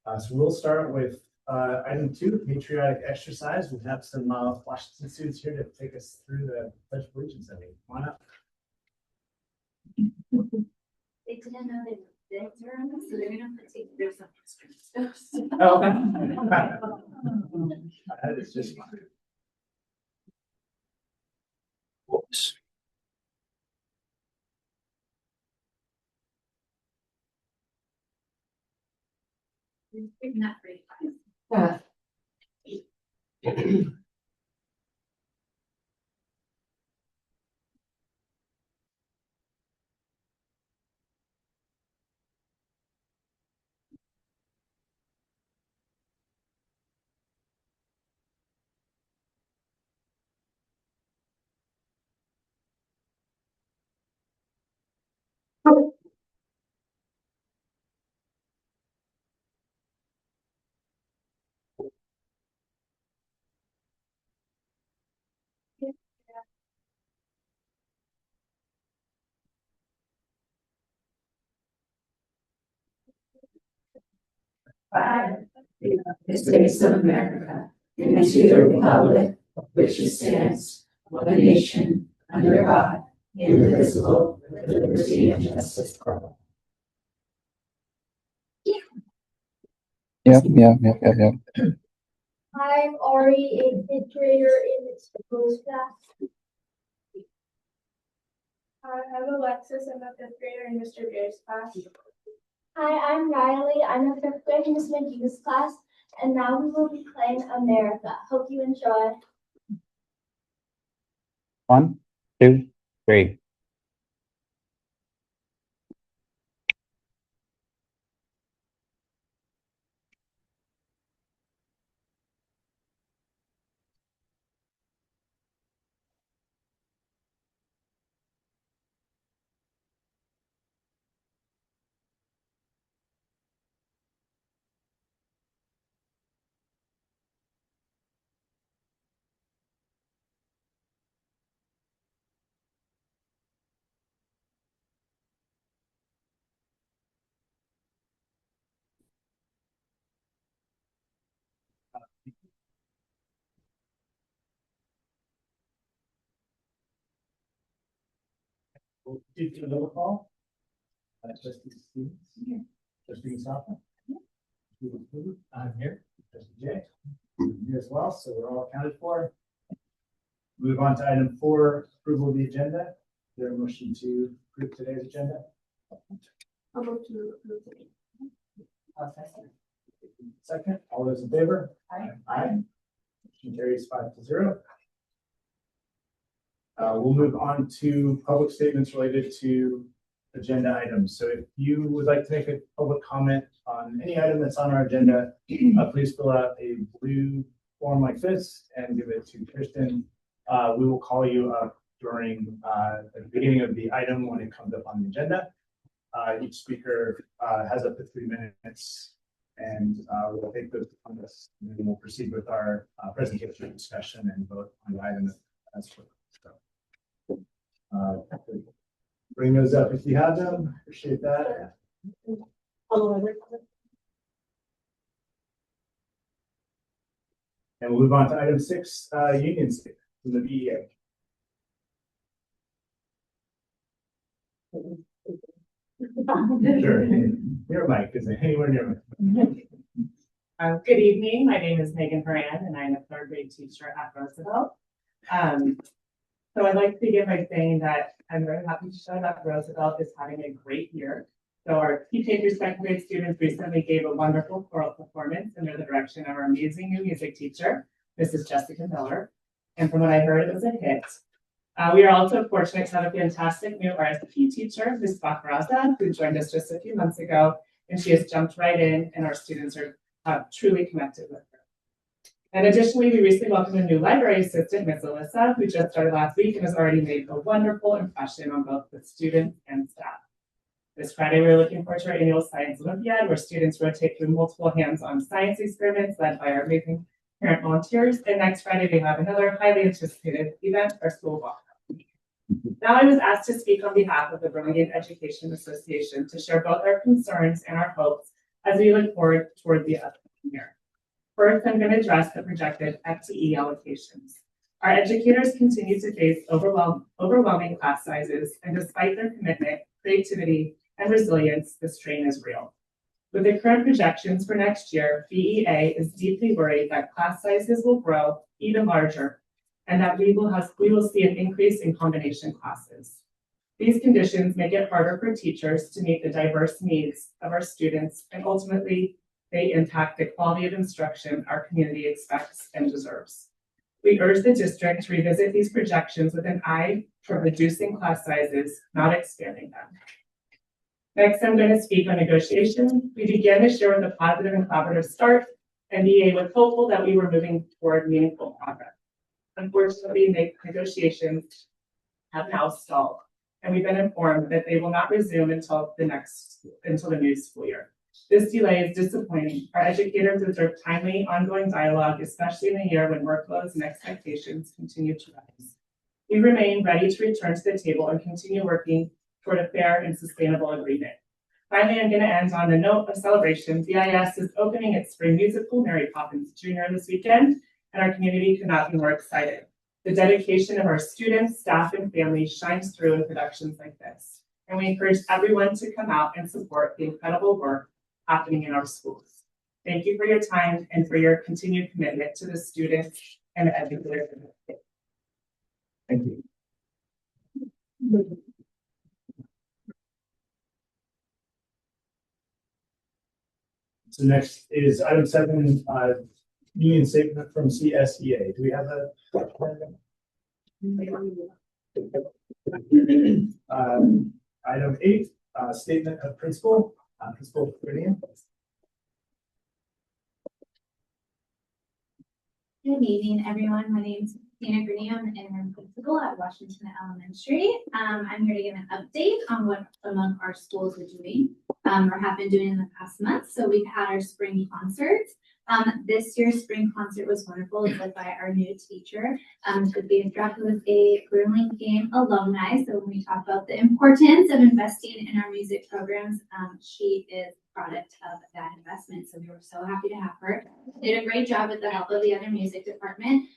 So we'll start with item 2, patriotic exercise. We have some Washington students here to take us through the Pledge of Allegiance. Come on up. They didn't know they were there, so they're gonna have to take their something. Oh, that is just fine. Whoops. Not very Flag of the United States of America, and to the republic which stands, one nation, under God, indivisible, with liberty and justice for all. Yeah. I'm Ari, a fifth grader in the Skillz class. Hi, I'm Alexis, I'm a fifth grader in Mr. Bear's class. Hi, I'm Riley, I'm a fifth grade in Miss McGee's class, and now we will be playing America. Hope you enjoy. 1, 2, 3. We'll do the roll call. Trustee Stevens. Here. Trustee Mustafa. I'm here. Trustee Jay. I'm here as well, so we're all accounted for. Move on to item 4, approval of the agenda. Is there a motion to approve today's agenda? I'll go to approve it. Second, all those in favor? Aye. Aye. Motion carries 5-0. We'll move on to public statements related to agenda items. So if you would like to make a public comment on any item that's on our agenda, please fill out a blue form like this and give it to Kristen. We will call you up during the beginning of the item when it comes up on the agenda. Each speaker has up to 3 minutes, and we'll take those on this, and then we'll proceed with our presentation, discussion, and vote on the item as well. So, bring those up if you have them. Appreciate that. And we'll move on to item 6, union statement from the BEA. Sure. Your mic isn't anywhere near me. Good evening. My name is Megan Horan, and I'm a 3rd grade teacher at Roosevelt. So I'd like to begin by saying that I'm very happy to show that Roosevelt is having a great year. So our T-Takers 2nd grade students recently gave a wonderful choral performance under the direction of our amazing new music teacher, Mrs. Jessica Miller. And from what I heard, it was a hit. We are also fortunate to have a fantastic new RSP teacher, Ms. Bakaraza, who joined us just a few months ago, and she has jumped right in, and our students are truly connected with her. And additionally, we recently welcomed a new library assistant, Ms. Alyssa, who just started last week and has already made a wonderful impression on both the students and staff. This Friday, we're looking forward to our annual Science Olympiad, where students rotate through multiple hands-on science experiments led by our amazing parent volunteers. And next Friday, we have another highly anticipated event, our school walk. Now I was asked to speak on behalf of the Burlingame Education Association to share both our concerns and our hopes as we look forward toward the upcoming year. First, I'm going to address the projected FTE allocations. Our educators continue to face overwhelming class sizes, and despite their commitment, creativity, and resilience, the strain is real. With the current projections for next year, BEA is deeply worried that class sizes will grow even larger, and that we will see an increase in combination classes. These conditions make it harder for teachers to meet the diverse needs of our students, and ultimately, they impact the quality of instruction our community expects and deserves. We urge the district to revisit these projections with an eye toward reducing class sizes, not expanding them. Next, I'm going to speak on negotiations. We began this year with a positive and collaborative start, and BEA was hopeful that we were moving toward meaningful progress. Unfortunately, negotiations have now stalled, and we've been informed that they will not resume until the new school year. This delay is disappointing. Our educators deserve timely, ongoing dialogue, especially in a year when workloads and expectations continue to rise. We remain ready to return to the table and continue working toward a fair and sustainable agreement. Finally, I'm going to end on a note of celebration. BIS is opening its spring musical, Mary Poppins Jr. this weekend, and our community could not be more excited. The dedication of our students, staff, and families shines through in productions like this, and we encourage everyone to come out and support the incredible work happening in our schools. Thank you for your time and for your continued commitment to the students and the educators. Thank you. So next is item 7, union statement from CSEA. Do we have a? Item 8, statement of principal. Principal Burlingame. Good evening, everyone. My name is Tina Green. I'm an interim principal at Washington Elementary. I'm here to give an update on what some of our schools are doing or have been doing in the past month. So we've had our spring concerts. This year's spring concert was wonderful. It was led by our new teacher. The instructor was a Burlingame alumni. So when we talk about the importance of investing in our music programs, she is a product of that investment. So we were so happy to have her. Did a great job with the help of the other music department.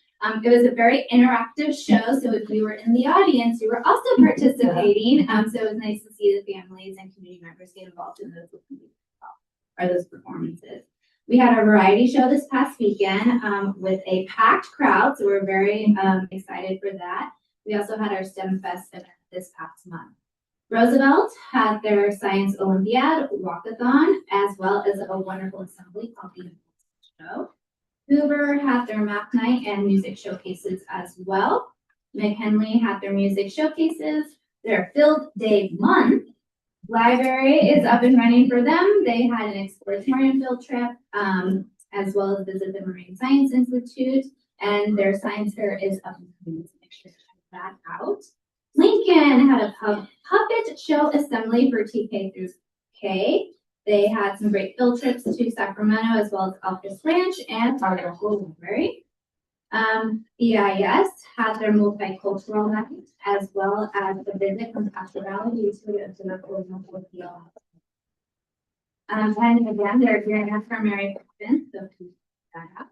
It was a very interactive show. So if you were in the audience, you were also participating. So it was nice to see the families and community members get involved in those performances. We had a variety show this past weekend with a packed crowd, so we're very excited for that. We also had our STEM Fest event this past month. Roosevelt had their Science Olympiad walkathon, as well as a wonderful assembly called the Show. Hoover had their math night and music showcases as well. McKinley had their music showcases, their field day month. Library is up and running for them. They had an exploratorium field trip, as well as visit the Marine Science Institute, and their science fair is up and running. So make sure to check that out. Lincoln had a puppet show assembly for TK through K. They had some great field trips to Sacramento, as well as Elkis Ranch and our local library. BIS had their multicultural night, as well as the visit from Pastor Valley to the local field. And again, they're gearing up for Mary Poppins, so keep that up.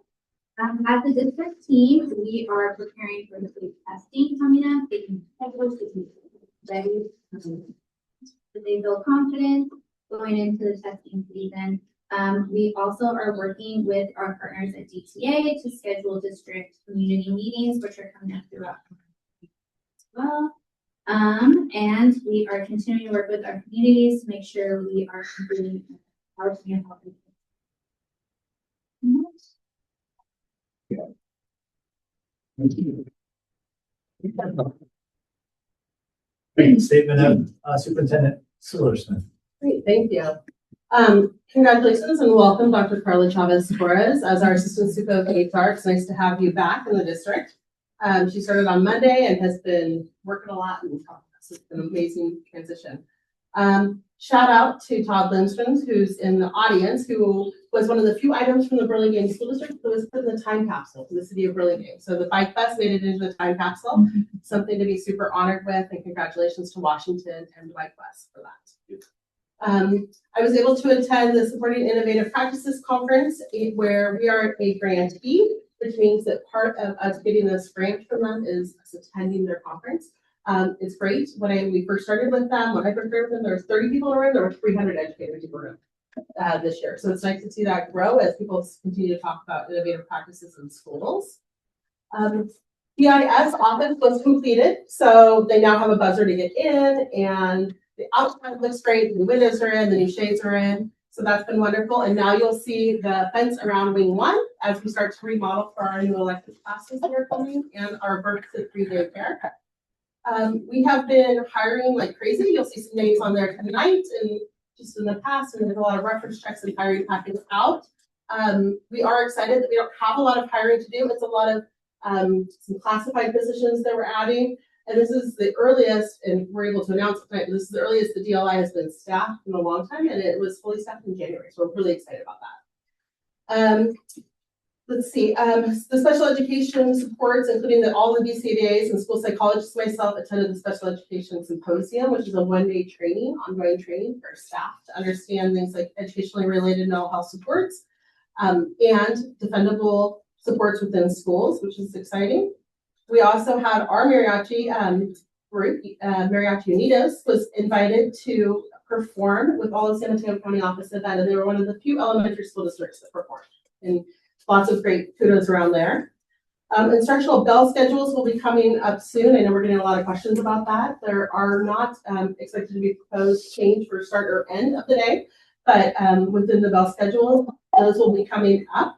As a district team, we are preparing for the food testing coming up. They can ready. They feel confident going into the testing season. We also are working with our partners at DTA to schedule district community meetings, which are coming up throughout as well. And we are continuing to work with our communities to make sure we are completing our senior health. Statement of Superintendent Silversmith. Great, thank you. Congratulations and welcome, Dr. Carla Chavez Torres, as our Assistant Super of HR. It's nice to have you back in the district. She started on Monday and has been working a lot and it's been an amazing transition. Shout out to Todd Lindstrom, who's in the audience, who was one of the few items from the Burlingame School District that was put in the time capsule for the city of Burlingame. So the Bike Fest made it into the time capsule, something to be super honored with, and congratulations to Washington and Bike Fest for that. I was able to attend the Supporting Innovative Practices Conference, where we are a grantee, which means that part of us getting this grant from them is us attending their conference. It's great. When we first started with them, there was 30 people in the room, there were 300 educators in the room this year. So it's nice to see that grow as people continue to talk about innovative practices in schools. BIS office was completed, so they now have a buzzer to get in, and the outside looks great. The windows are in, the new shades are in, so that's been wonderful. And now you'll see the fence around wing 1 as we start to remodel for our new elective classes that are coming and our birth to 3-day care. We have been hiring like crazy. You'll see some names on there tonight and just in the past, and there's a lot of reference checks and hiring packets out. We are excited that we don't have a lot of hiring to do. It's a lot of some classified positions that we're adding. And this is the earliest, and we're able to announce it tonight, but this is the earliest the DLI has been staffed in a long time, and it was fully staffed in January. So we're really excited about that. Let's see, the special education supports, including all the BCBAs and school psychologists myself attended the special education symposium, which is a 1-day training, ongoing training for staff to understand things like educationally related mental health supports and defendable supports within schools, which is exciting. We also had our mariachi group, Mariachi Unidos, was invited to perform with all of San Mateo County Office event, and they were one of the few elementary school districts that performed. And lots of great kudos around there. Instructional bell schedules will be coming up soon. I know we're getting a lot of questions about that. There are not expected to be proposed change for start or end of the day, but within the bell schedule, those will be coming up.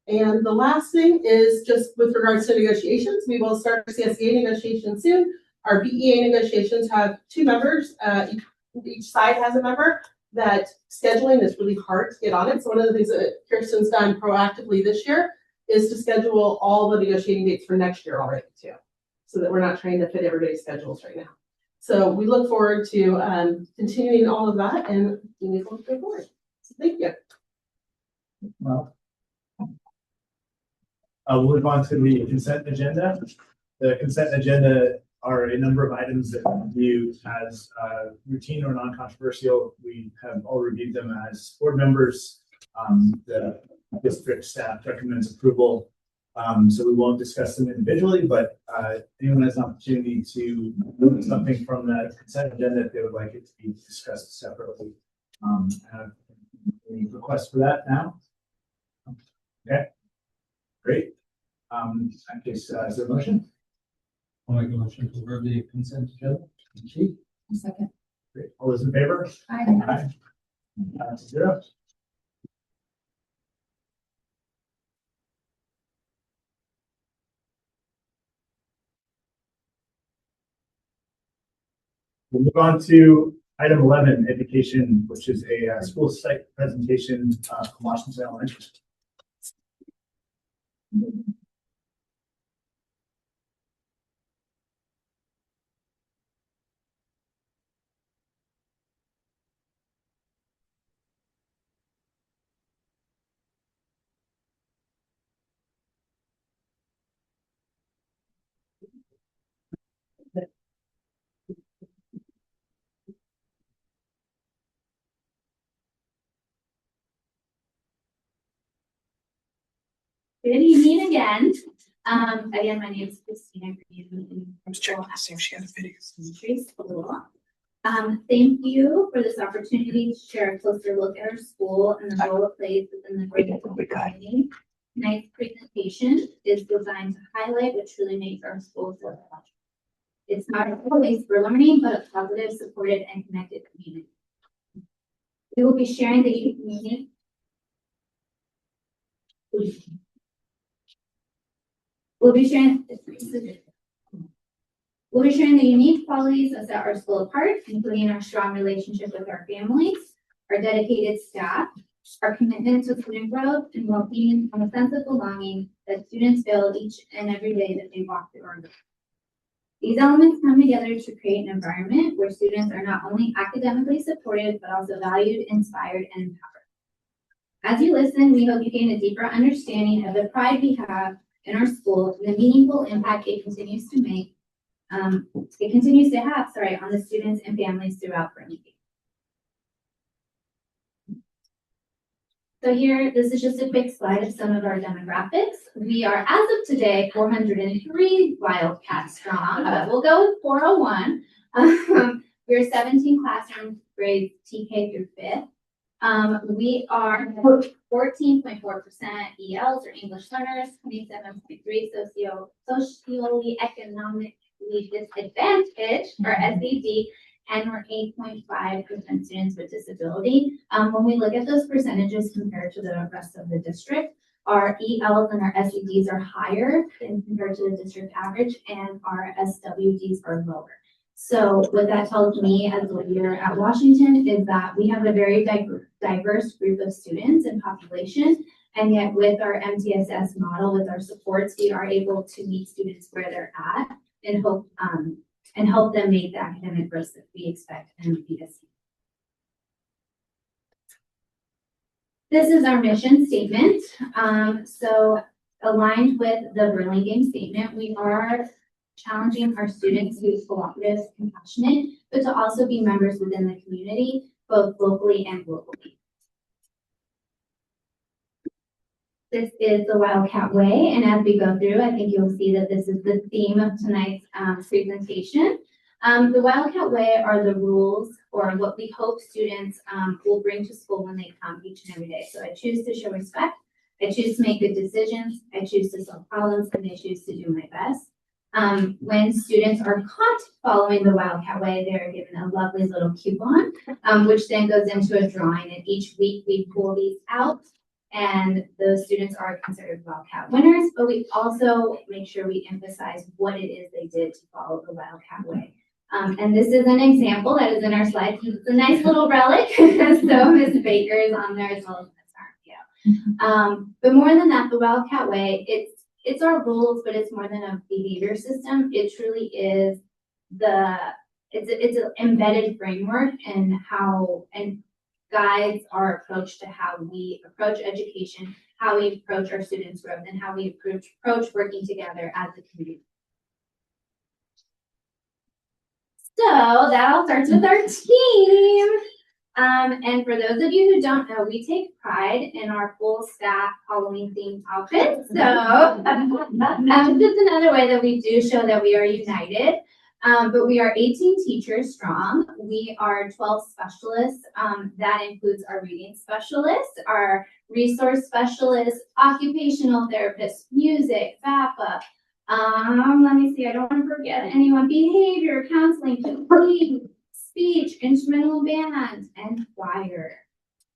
And the last thing is just with regards to negotiations, we will start CSEA negotiations soon. Our BEA negotiations have 2 members. Each side has a member. That scheduling is really hard to get on it. So one of the things that Kirsten's done proactively this year is to schedule all the negotiating dates for next year already too, so that we're not trying to fit everybody's schedules right now. So we look forward to continuing all of that and being able to go forward. So thank you. Well, we'll move on to the consent agenda. The consent agenda are a number of items that we view as routine or non-controversial. We have all reviewed them as board members. The district staff recommends approval. So we won't discuss them individually, but anyone has an opportunity to move something from the consent agenda if they would like it to be discussed separately. Have any requests for that now? Okay, great. In that case, is there a motion? I'll make a motion to approve the consent agenda. Second. Great. All those in favor? Aye. Aye. That's 0. We'll move on to item 11, education, which is a school site presentation from Washington Elementary. Good evening again. Again, my name is Christina Green. I was checking to see if she had a video. Thank you for this opportunity to share a closer look at our school and the role it plays within the greater community. Tonight's presentation is designed to highlight what truly makes our school so special. It's not a place for learning, but a positive, supported, and connected community. We will be sharing the unique We'll be sharing the unique qualities that set our school apart, including our strong relationship with our families, our dedicated staff, our commitment to student growth and well-being, and a sense of belonging that students feel each and every day that they walk through our doors. These elements come together to create an environment where students are not only academically supported, but also valued, inspired, and empowered. As you listen, we hope you gain a deeper understanding of the pride we have in our school and the meaningful impact it continues to make, on the students and families throughout Burlingame. So here, this is just a quick slide of some of our demographics. We are, as of today, 403 Wildcat strong, but we'll go with 401. We're 17 classroom grades TK through 5th. We are 14.4% ELs or English learners, 27.3 socially economically disadvantaged or SED, and we're 8.5% students with disability. When we look at those percentages compared to the rest of the district, our ELs and our SEDs are higher than compared to the district average, and our SWDs are lower. So what that tells me as a leader at Washington is that we have a very diverse group of students and population, and yet with our MTSS model, with our supports, we are able to meet students where they're at and help them make the academic growth that we expect and be to see. This is our mission statement. So aligned with the Burlingame statement, we are challenging our students to be cooperative, compassionate, but to also be members within the community, both locally and globally. This is the Wildcat Way, and as we go through, I think you'll see that this is the theme of tonight's presentation. The Wildcat Way are the rules, or what we hope students will bring to school when they come each and every day. So I choose to show respect, I choose to make good decisions, I choose to solve problems, and I choose to do my best. When students are caught following the Wildcat Way, they're given a lovely little coupon, which then goes into a drawing, and each week we pull these out. And those students are considered Wildcat winners, but we also make sure we emphasize what it is they did to follow the Wildcat Way. And this is an example that is in our slides. It's a nice little relic. So Ms. Baker is on there as well as Ms. Armio. But more than that, the Wildcat Way, it's our rules, but it's more than a behavior system. It truly is it's an embedded framework in how and guides our approach to how we approach education, how we approach our students' growth, and how we approach working together as a community. So that all starts with our team. And for those of you who don't know, we take pride in our full staff Halloween themed outfits. So just another way that we do show that we are united. But we are 18 teachers strong. We are 12 specialists. That includes our reading specialists, our resource specialists, occupational therapists, music, VAPA. Let me see, I don't want to forget anyone. Behavior, counseling, speech, instrumental band, and choir.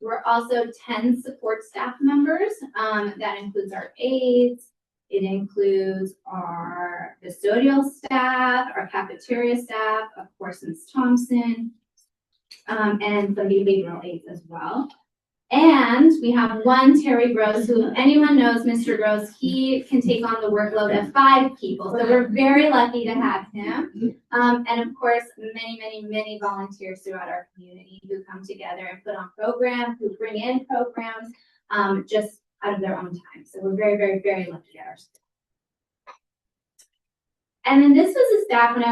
We're also 10 support staff members. That includes our aides. It includes our custodial staff, our cafeteria staff, of course, Ms. Thompson, and the behavioral aides as well. And we have one Terry Gross, who anyone knows Mr. Gross, he can take on the workload of 5 people. So we're very lucky to have him. And of course, many volunteers throughout our community who come together and put on programs, who bring in programs, just out of their own time. So we're very lucky at our staff. And then this was a stat when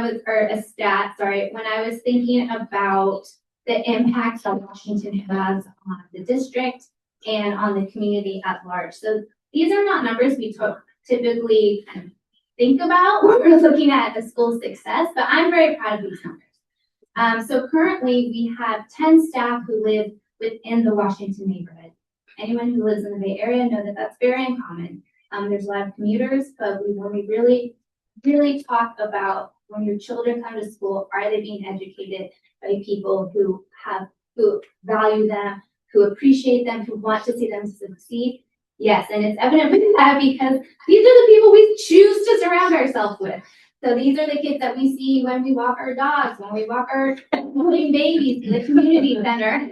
I was thinking about the impact that Washington has on the district and on the community at large. So these are not numbers we typically kind of think about when we're looking at a school's success, but I'm very proud of these numbers. So currently we have 10 staff who live within the Washington neighborhood. Anyone who lives in the Bay Area know that that's very uncommon. There's a lot of commuters, but when we really talk about when your children come to school, are they being educated by people who value them, who appreciate them, who want to see them succeed? Yes, and it's evident with that because these are the people we choose to surround ourselves with. So these are the kids that we see when we walk our dogs, when we walk our babies to the community center.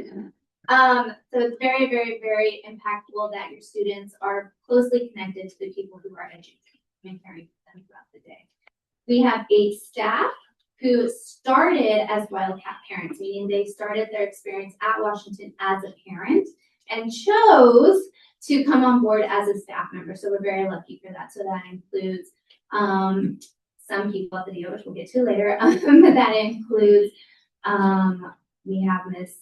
So it's very impactful that your students are closely connected to the people who are educating and caring for them throughout the day. We have 8 staff who started as Wildcat parents, meaning they started their experience at Washington as a parent and chose to come on board as a staff member. So we're very lucky for that. So that includes some people at the deal, which we'll get to later. That includes we have Miss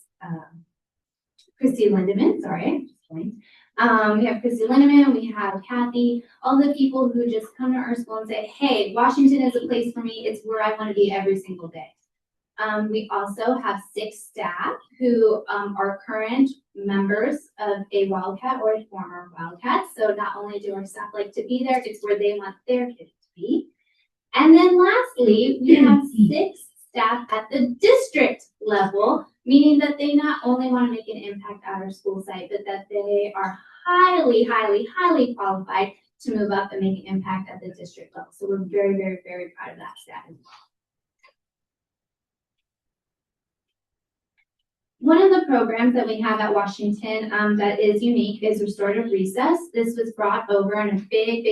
Christy Lindemann, sorry. We have Christy Lindemann, we have Kathy, all the people who just come to our school and say, hey, Washington is a place for me. It's where I want to be every single day. We also have 6 staff who are current members of a Wildcat or a former Wildcat. So not only do our staff like to be there, it's where they want their kids to be. And then lastly, we have 6 staff at the district level, meaning that they not only want to make an impact at our school site, but that they are highly, highly, highly qualified to move up and make an impact at the district level. So we're very, very, very proud of that staff as well. One of the programs that we have at Washington that is unique is restorative recess. This was brought over in a big,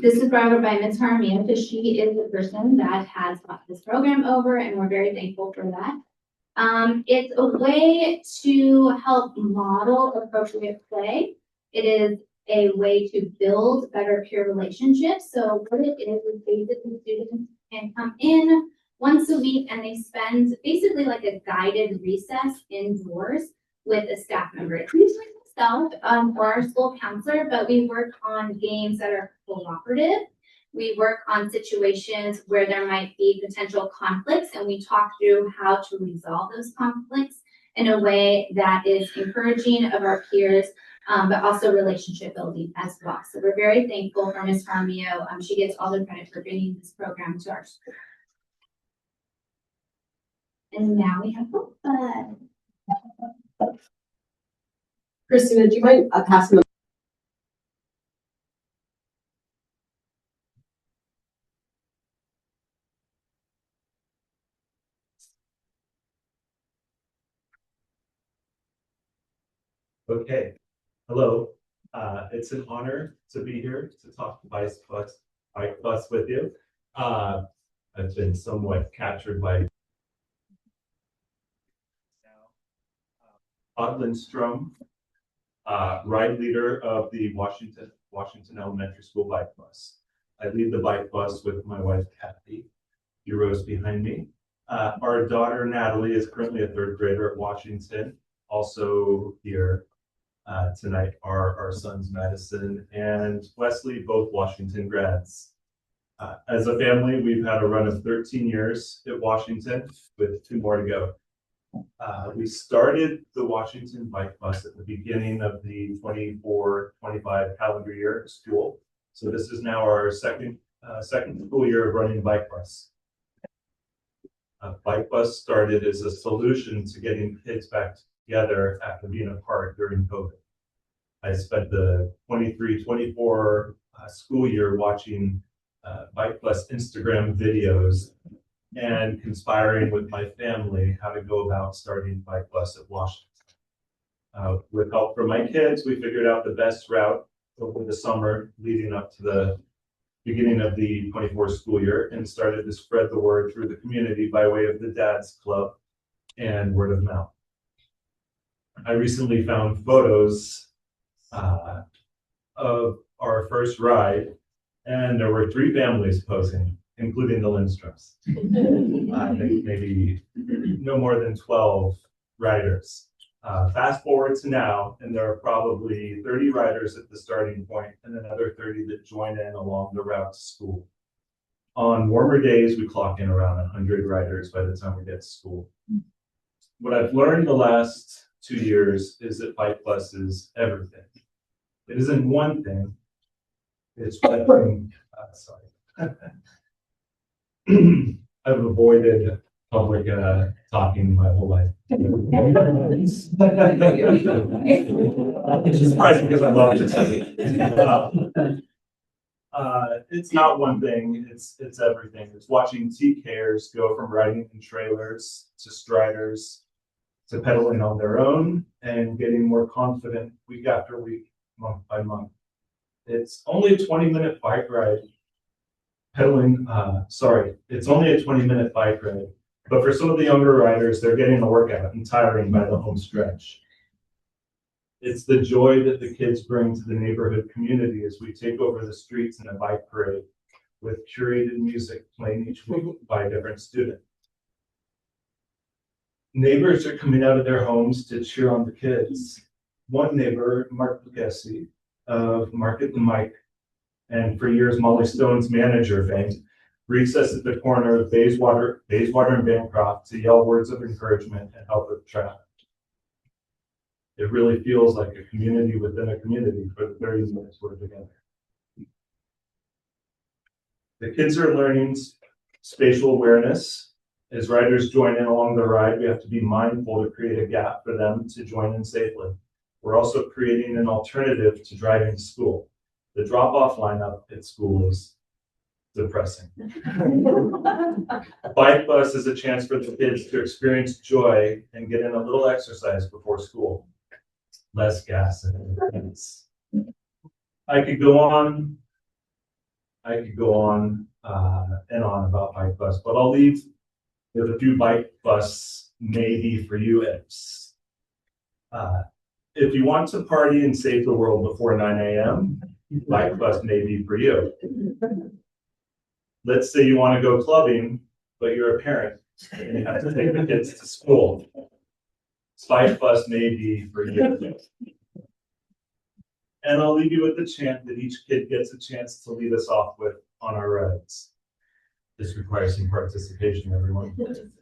this was brought over by Ms. Harmia, because she is the person that has brought this program over, and we're very thankful for that. It's a way to help model appropriate play. It is a way to build better peer relationships. So what it is basically students can come in once a week and they spend basically like a guided recess indoors with a staff member. It's usually myself or our school counselor, but we work on games that are cooperative. We work on situations where there might be potential conflicts, and we talk through how to resolve those conflicts in a way that is encouraging of our peers, but also relationship building as well. So we're very thankful for Ms. Harmio. She gets all the credit for bringing this program to our school. And now we have book fun. Christina, do you mind passing the Okay, hello. It's an honor to be here to talk Bike Plus with you. I've been somewhat captured by Todd Lindstrom, ride leader of the Washington Elementary School Bike Bus. I lead the Bike Bus with my wife, Kathy, who rows behind me. Our daughter, Natalie, is currently a 3rd grader at Washington. Also here tonight are our sons, Madison and Wesley, both Washington grads. As a family, we've had a run of 13 years at Washington with 2 more to go. We started the Washington Bike Bus at the beginning of the 24-25 calendar year at school. So this is now our second school year of running Bike Bus. Bike Bus started as a solution to getting kids back together after being apart during COVID. I spent the 23-24 school year watching Bike Bus Instagram videos and conspiring with my family how to go about starting Bike Bus at Washington. With help from my kids, we figured out the best route over the summer leading up to the beginning of the 24 school year and started to spread the word through the community by way of the Dads Club and word of mouth. I recently found photos of our first ride, and there were 3 families posing, including the Lindstroms. Maybe no more than 12 riders. Fast forward to now, and there are probably 30 riders at the starting point and another 30 that join in along the route to school. On warmer days, we clock in around 100 riders by the time we get to school. What I've learned the last 2 years is that Bike Plus is everything. It isn't one thing, it's one thing. I've avoided public talking my whole life. It's just surprising because I love it. It's not one thing, it's everything. It's watching TKers go from riding in trailers to striders to pedaling on their own and getting more confident week after week, month by month. It's only a 20-minute bike ride. It's only a 20-minute bike ride, but for some of the younger riders, they're getting a workout and tiring by the home stretch. It's the joy that the kids bring to the neighborhood community as we take over the streets in a bike parade with curated music playing each week by a different student. Neighbors are coming out of their homes to cheer on the kids. One neighbor, Mark Lucchesi of Market the Mike, and for years Molly Stone's manager, famed, recessed at the corner of Bayswater and Bancroft to yell words of encouragement and help with traffic. It really feels like a community within a community for the 30 minutes we're together. The kids are learning spatial awareness. As riders join in along the ride, we have to be mindful to create a gap for them to join in safely. We're also creating an alternative to driving to school. The drop-off lineup at school is depressing. Bike bus is a chance for the kids to experience joy and get in a little exercise before school. Less gas and things. I could go on and on about bike bus, but I'll leave with a few bike bus maybe for you ifs. If you want to party and save the world before 9 a.m., bike bus may be for you. Let's say you want to go clubbing, but you're a parent and you have to take the kids to school. Bike bus may be for you. And I'll leave you with the chant that each kid gets a chance to lead us off with on our rides. This requires some participation, everyone.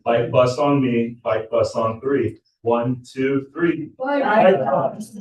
Bike bus on me, bike bus on 3. 1, 2, 3. Bike bus.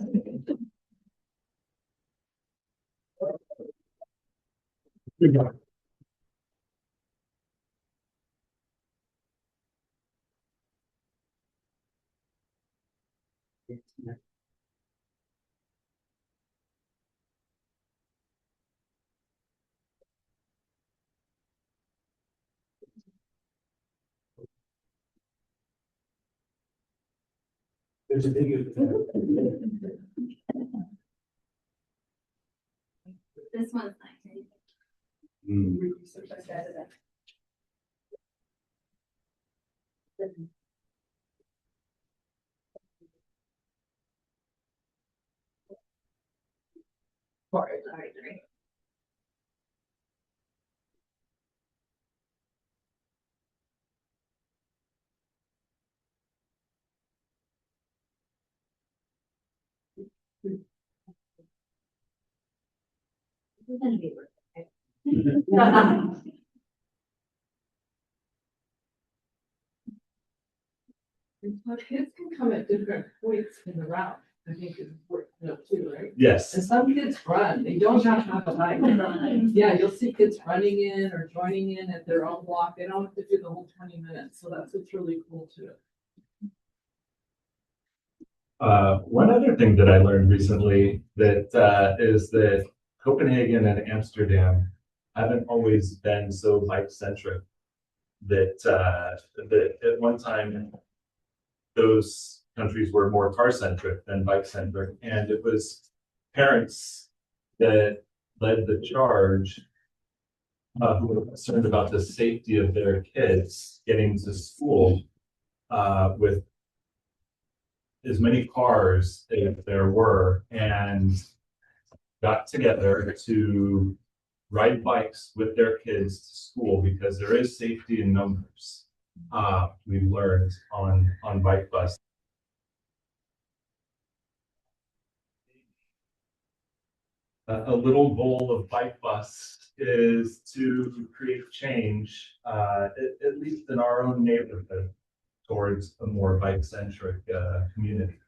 There's a video. This one's nice. Sorry. Kids can come at different points in the route. I think is important to note too, right? Yes. And some kids run, they don't have to have a bike. Yeah, you'll see kids running in or joining in at their own block. They don't have to do the whole 20 minutes. So that's what's really cool too. One other thing that I learned recently that is that Copenhagen and Amsterdam haven't always been so bike-centric. That at one time those countries were more car-centric than bike-centric, and it was parents that led the charge who were concerned about the safety of their kids getting to school with as many cars as there were, and got together to ride bikes with their kids to school because there is safety in numbers. We've learned on bike bus. A little goal of bike bus is to create change, at least in our own neighborhood, towards a more bike-centric community.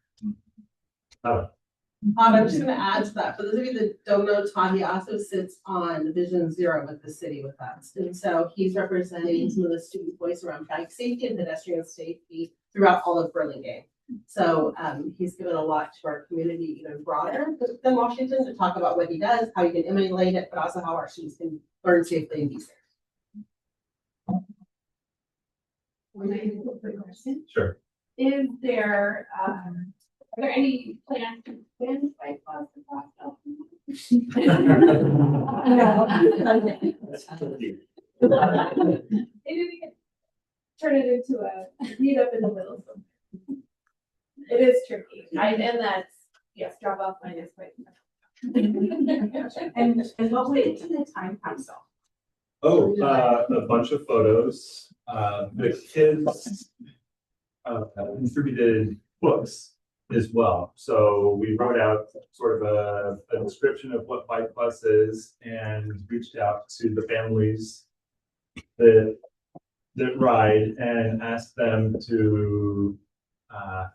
I'm just gonna add to that. For those of you that don't know, Todd, he also sits on Vision Zero with the city with us. And so he's representing some of the student voice around bike safety and pedestrian safety throughout all of Burlingame. So he's given a lot to our community, even broader than Washington, to talk about what he does, how you can emulate it, but also how our students can learn safely and be safe. Sure. Is there, are there any plans to expand bike bus across Maybe we could turn it into a meetup in the middle. It is tricky. And that's, yes, drop off line is quite. And what would it to the time capsule? Oh, a bunch of photos. The kids distributed books as well. So we wrote out sort of a description of what Bike Plus is and reached out to the families that ride and asked them to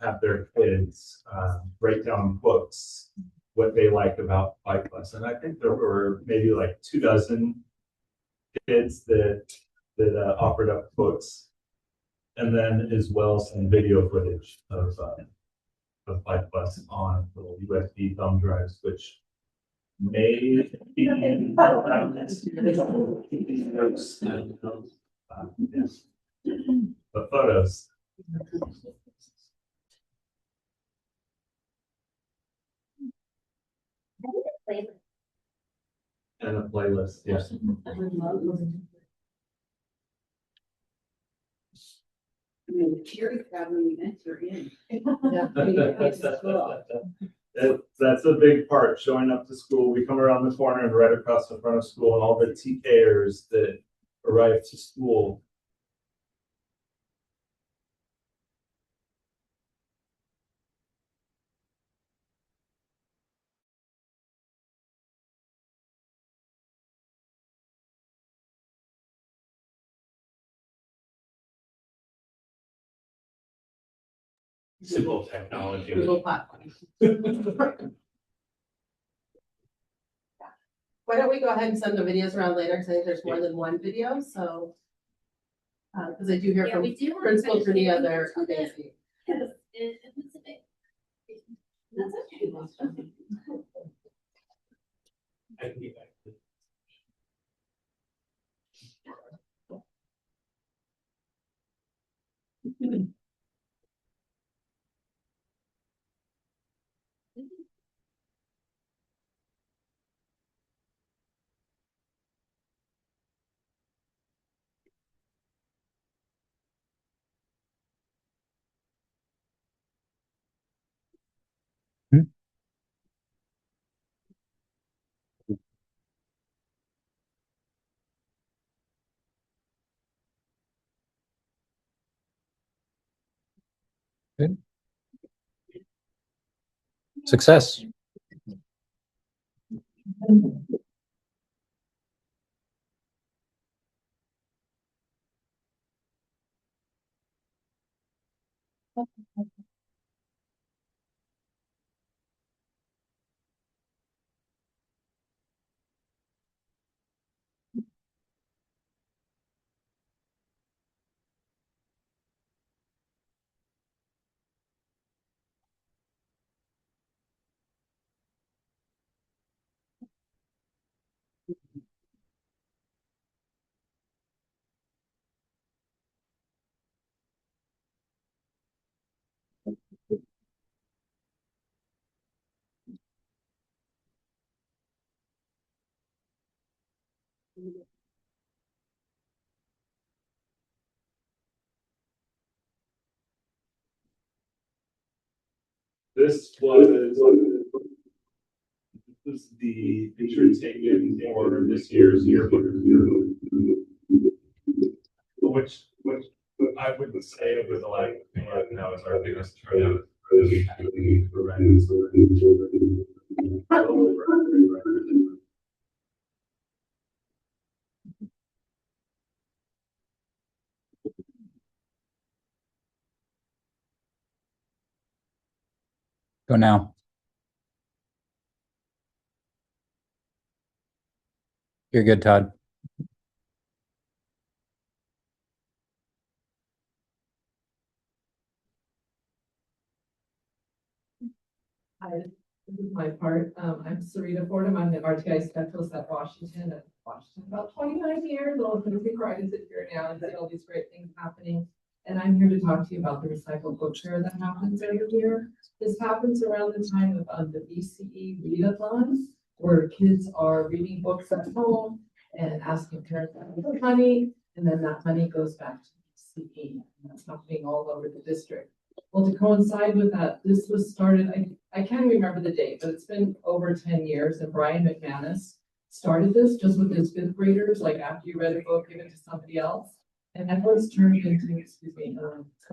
have their kids write down books, what they like about Bike Plus. And I think there were maybe like 24 kids that offered up books, and then as well some video footage of Bike Plus on little USB thumb drives, which may be around yes. The photos. And a playlist, yes. That's a big part, showing up to school. We come around the corner and right across the front of school, and all the TKers that arrive to school. Simple technology. Google platform. Why don't we go ahead and send the videos around later, because I think there's more than one video, so. Because I do hear from Principal Trania, they're amazing. It was a bit. That's okay. I can get back to Success. this was the picture taken for this year's yearbook, which I would say over the last now is our biggest turnout that we had for rentals. Go now. You're good, Todd. Hi, this is my part. I'm Sarita Fordham. I'm the RTI specialist at Washington. About 29 years old. I'm pretty proud to sit here now and see all these great things happening. And I'm here to talk to you about the recycled book fair that happens every year. This happens around the time of the BCE readathon, where kids are reading books at home and asking parents for money, and then that money goes back to BCE. And that's happening all over the district. Well, to coincide with that, this was started, I can't remember the date, but it's been over 10 years, and Brian McManus started this just with his fifth graders, like after you read a book, give it to somebody else. And that was turned into,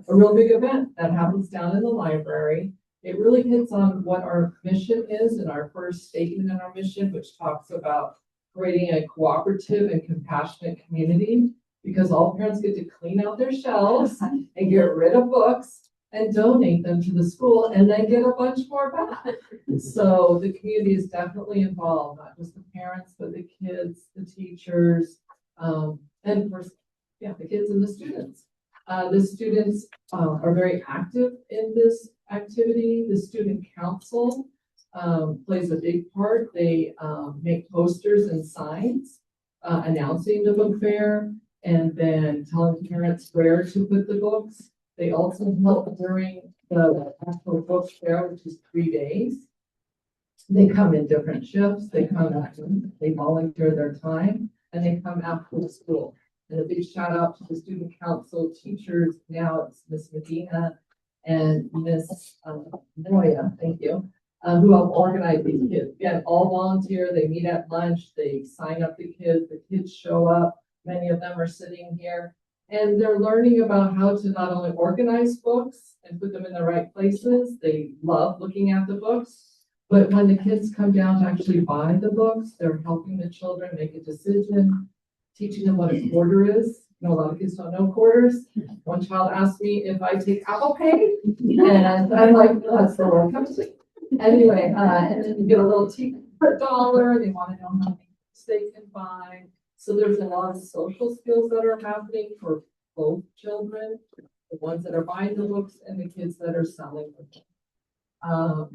a real big event that happens down in the library. It really hits on what our mission is and our first statement in our mission, which talks about creating a cooperative and compassionate community, because all parents get to clean out their shelves and get rid of books and donate them to the school and then get a bunch more back. So the community is definitely involved, not just the parents, but the kids, the teachers, and of course, the kids and the students. The students are very active in this activity. The student council plays a big part. They make posters and signs announcing the book fair and then telling parents where to put the books. They also help during the actual book fair, which is 3 days. They come in different shifts. They come after, they volunteer their time, and they come after the school. And a big shout out to the student council teachers. Now it's Miss Medina and Miss Moya, thank you, who help organize these kids. Again, all volunteer. They meet at lunch. They sign up the kids. The kids show up. Many of them are sitting here. And they're learning about how to not only organize books and put them in the right places. They love looking at the books. But when the kids come down to actually buy the books, they're helping the children make a decision, teaching them what a quarter is. You know, a lot of kids don't know quarters. One child asked me if I take Apple Pay, and I'm like, that's the wrong country. Anyway, and then you get a little tea per dollar. They want to know how many they can buy. So there's a lot of social skills that are happening for both children, the ones that are buying the books and the kids that are selling them.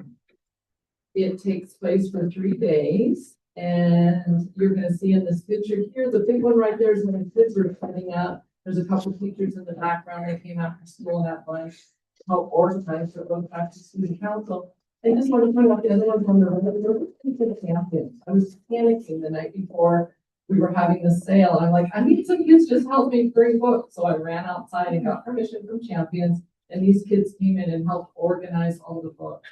It takes place for 3 days, and you're going to see in this picture here, the big one right there is when the kids are setting up. There's a couple of teachers in the background that came after school that lunch to help organize for both back to student council. I just want to point out the other one from the champions. I was panicking the night before we were having the sale. I'm like, I need some kids just help me bring books. So I ran outside and got permission from champions, and these kids came in and helped organize all the books.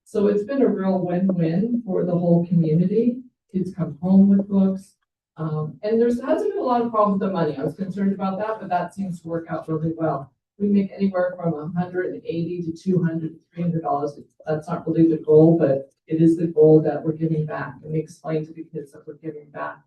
So it's been a real win-win for the whole community. Kids come home with books. And there hasn't been a lot of problems with the money. I was concerned about that, but that seems to work out really well. We make anywhere from $180 to $200 to $300. That's not really the goal, but it is the goal that we're giving back. And we explain to the kids that we're giving back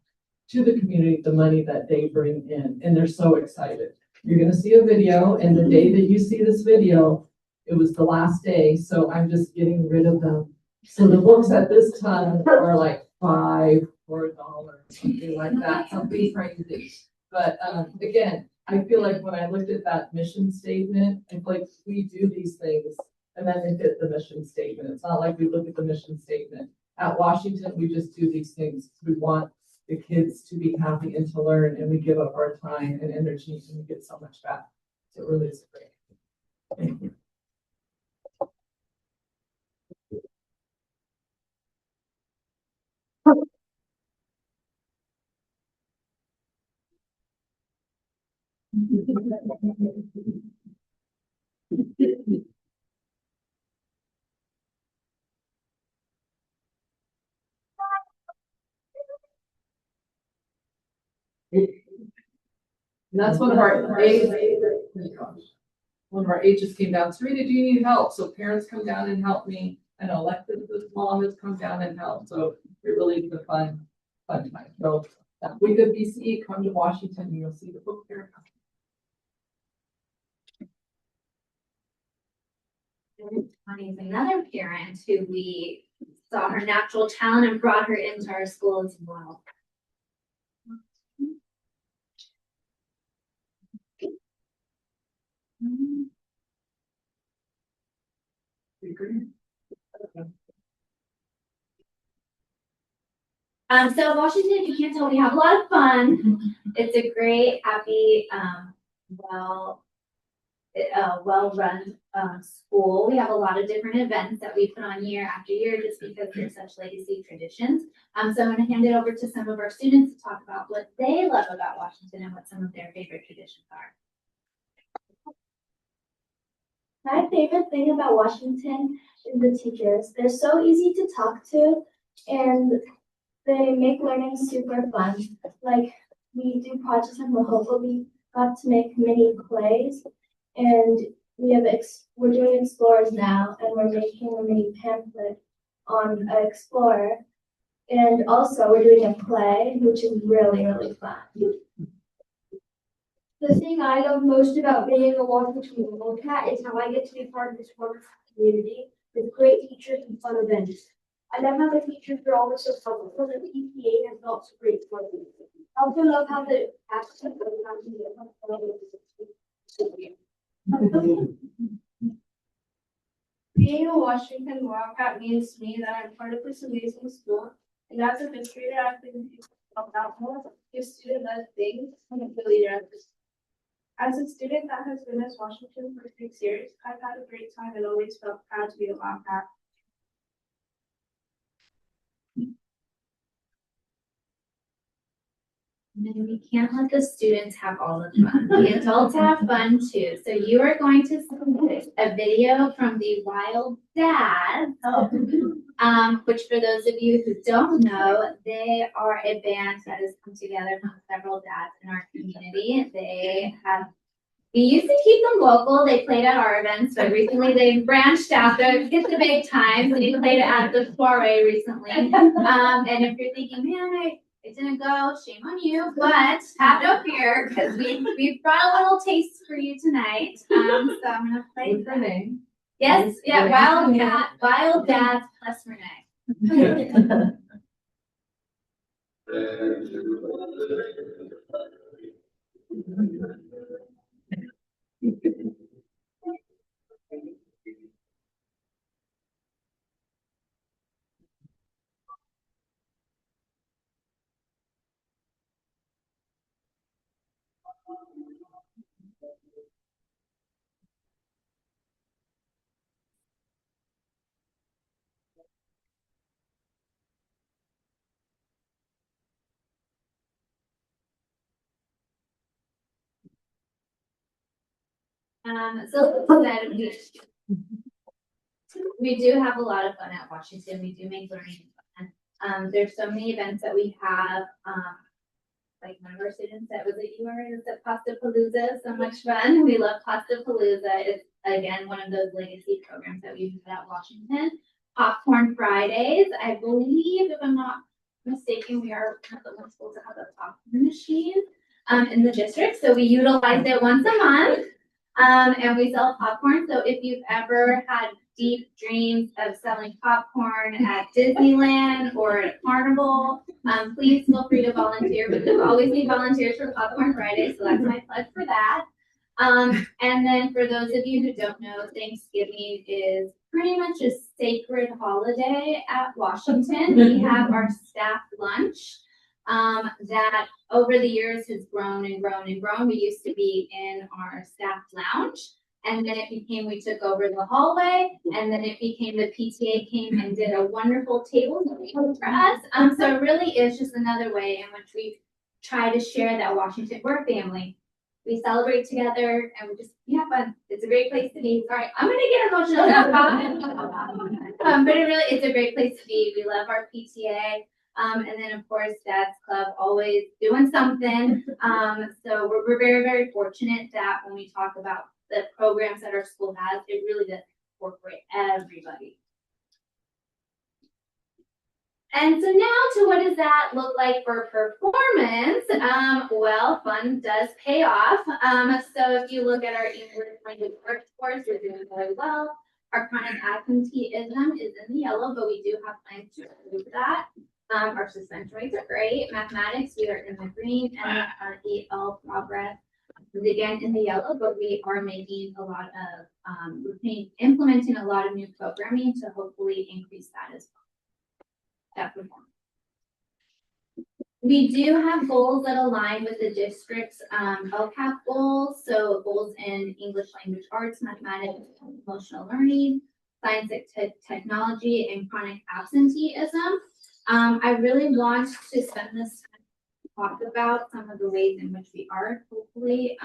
to the community the money that they bring in. And they're so excited. You're going to see a video, and the day that you see this video, it was the last day, so I'm just getting rid of them. So the books at this time are like $5 or $1, something like that, something crazy. But again, I feel like when I looked at that mission statement, I feel like we do these things and then they fit the mission statement. It's not like we look at the mission statement. At Washington, we just do these things. We want the kids to be happy and to learn, and we give up our time and energy and we get so much back. So it really is great. Thank you. And that's one of our aides. One of our aides just came down. Sarita, do you need help? So parents come down and help me. And Alexis's mom has come down and helped. So it really is a fun time. So that week of BCE, come to Washington and you'll see the book fair. Connie's another parent who we saw her natural talent and brought her into our school as well. So Washington, if you can't tell, we have a lot of fun. It's a great, happy, well-run school. We have a lot of different events that we put on year after year just because they're such legacy traditions. So I'm going to hand it over to some of our students to talk about what they love about Washington and what some of their favorite traditions are. My favorite thing about Washington is the teachers. They're so easy to talk to, and they make learning super fun. Like, we do projects and we'll hopefully got to make mini plays, and we're doing explorers now, and we're making a mini pamphlet on an explorer. And also we're doing a play, which is really, really fun. The thing I love most about being a Washington Wildcat is how I get to be part of this wonderful community with great teachers and fun events. I love how the teachers are always so helpful, and the PTA has lots of great fun. I also love how the accent being a Washington Wildcat means to me that I'm part of this amazing school, and as a fifth grader, I've been about more of student-led things and a leader at this. As a student that has been at Washington for 6 years, I've had a great time and always felt proud to be a Wildcat. And we can't let the students have all the fun. The adults have fun too. So you are going to see a video from the Wild Dads, which for those of you who don't know, they are a band that has come together from several dads in our community. We used to keep them local. They played at our events, but recently they've branched out. They've hit the big time. They played at the soiree recently. And if you're thinking, man, I didn't go, shame on you, but have no fear because we've brought a little taste for you tonight. So I'm gonna play What's her name? Yes, yeah, Wild Dads plus Renee. So we do have a lot of fun at Washington. We do make learning fun. There's so many events that we have. Like one of our students said, was it you or is it Pasta Palooza? So much fun. We love Pasta Palooza. It's again one of those legacy programs that we've had at Washington. Popcorn Fridays. I believe, if I'm not mistaken, we are one of the ones schools that have a popcorn machine in the district. So we utilize it once a month. And we sell popcorn. So if you've ever had deep dreams of selling popcorn at Disneyland or at Carnival, please feel free to volunteer. We always need volunteers for Popcorn Friday, so that's my plug for that. And then for those of you who don't know, Thanksgiving is pretty much a sacred holiday at Washington. We have our staff lunch that over the years has grown and grown and grown. We used to be in our staff lounge, and then it became, we took over the hallway, and then it became the PTA came and did a wonderful table for us. So it really is just another way in which we try to share that Washington, we're a family. We celebrate together and we have fun. It's a great place to be. Sorry, I'm gonna get emotional now. But it really is a great place to be. We love our PTA. And then of course, Dad's Club always doing something. So we're very, very fortunate that when we talk about the programs that our school has, it really does incorporate everybody. And so now to what does that look like for performance? Well, fun does pay off. So if you look at our English language arts course, we're doing very well. Our chronic absenteeism is in the yellow, but we do have plans to improve that. Our suspension rates are great. Mathematics, we are in the green, and our EL progress is again in the yellow, but we are making a lot of, implementing a lot of new programming to hopefully increase that as well. That performance. We do have goals that align with the district's LCAP goals. So goals in English language arts, mathematics, emotional learning, science and technology, and chronic absenteeism. I really want to spend this time to talk about some of the ways in which we are hopefully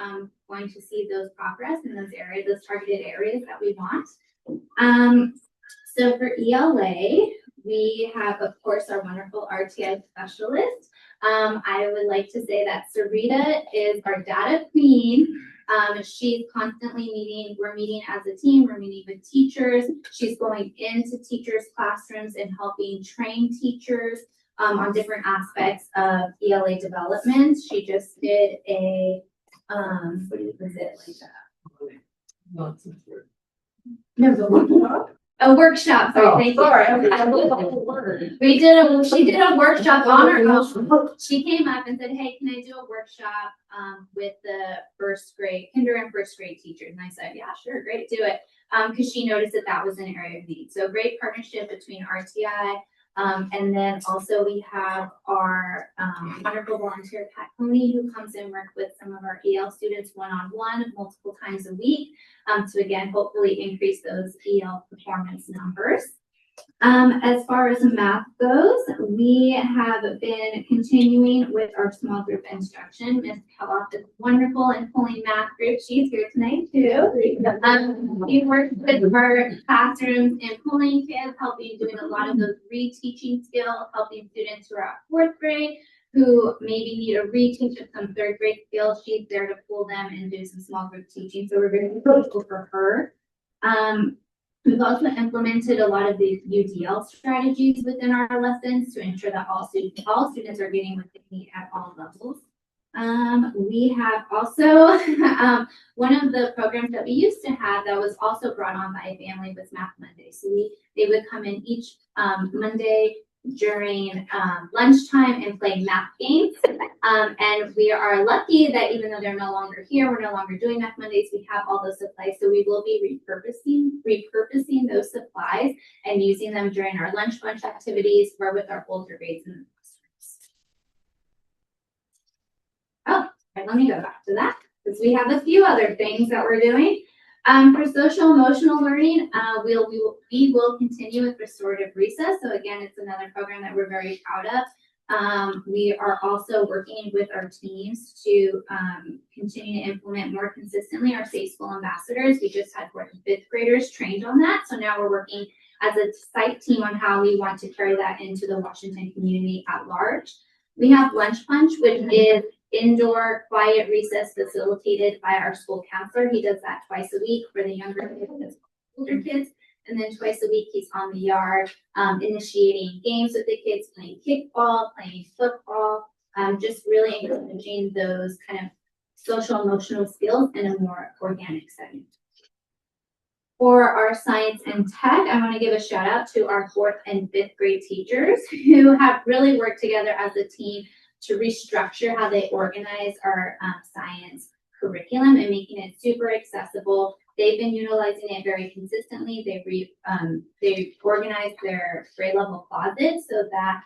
going to see those progress in those areas, those targeted areas that we want. So for ELA, we have, of course, our wonderful RTI specialist. I would like to say that Sarita is our data queen. She's constantly meeting, we're meeting as a team, we're meeting with teachers. She's going into teachers' classrooms and helping train teachers on different aspects of ELA development. She just did a, what was it like that? No, a workshop, sorry, thank you. She did a workshop on her own. She came up and said, hey, can I do a workshop with the kinder and first grade teachers? And I said, yeah, sure, great, do it. Because she noticed that that was an area of need. So great partnership between RTI. And then also we have our wonderful volunteer Pat Coney, who comes and works with some of our EL students one-on-one multiple times a week to again hopefully increase those EL performance numbers. As far as math goes, we have been continuing with our small group instruction. Ms. Kellogg is wonderful in pulling math groups. She's here tonight too. We worked with our classrooms and pulling kids, helping doing a lot of those reteaching skills, helping students who are at 4th grade who maybe need a reteach of some 3rd grade skills. She's there to pull them and do some small group teaching. So we're very grateful for her. We've also implemented a lot of the UDL strategies within our lessons to ensure that all students are getting what they need at all levels. We have also, one of the programs that we used to have that was also brought on by a family was Math Monday. So they would come in each Monday during lunchtime and play math games. And we are lucky that even though they're no longer here, we're no longer doing Math Mondays, we have all those supplies. So we will be repurposing those supplies and using them during our lunch bunch activities or with our older grades in the classrooms. Oh, okay, let me go back to that because we have a few other things that we're doing. For social emotional learning, we will continue with restorative recess. So again, it's another program that we're very proud of. We are also working with our teams to continue to implement more consistently our Safe School Ambassadors. We just had 4th and 5th graders trained on that. So now we're working as a site team on how we want to carry that into the Washington community at large. We have Lunch Punch, which is indoor quiet recess facilitated by our school counselor. He does that twice a week for the younger kids and older kids. And then twice a week, he's on the yard, initiating games with the kids, playing kickball, playing football, just really encouraging those kind of social emotional skills in a more organic setting. For our science and tech, I want to give a shout out to our 4th and 5th grade teachers who have really worked together as a team to restructure how they organize our science curriculum and making it super accessible. They've been utilizing it very consistently. They've organized their grade level closets so that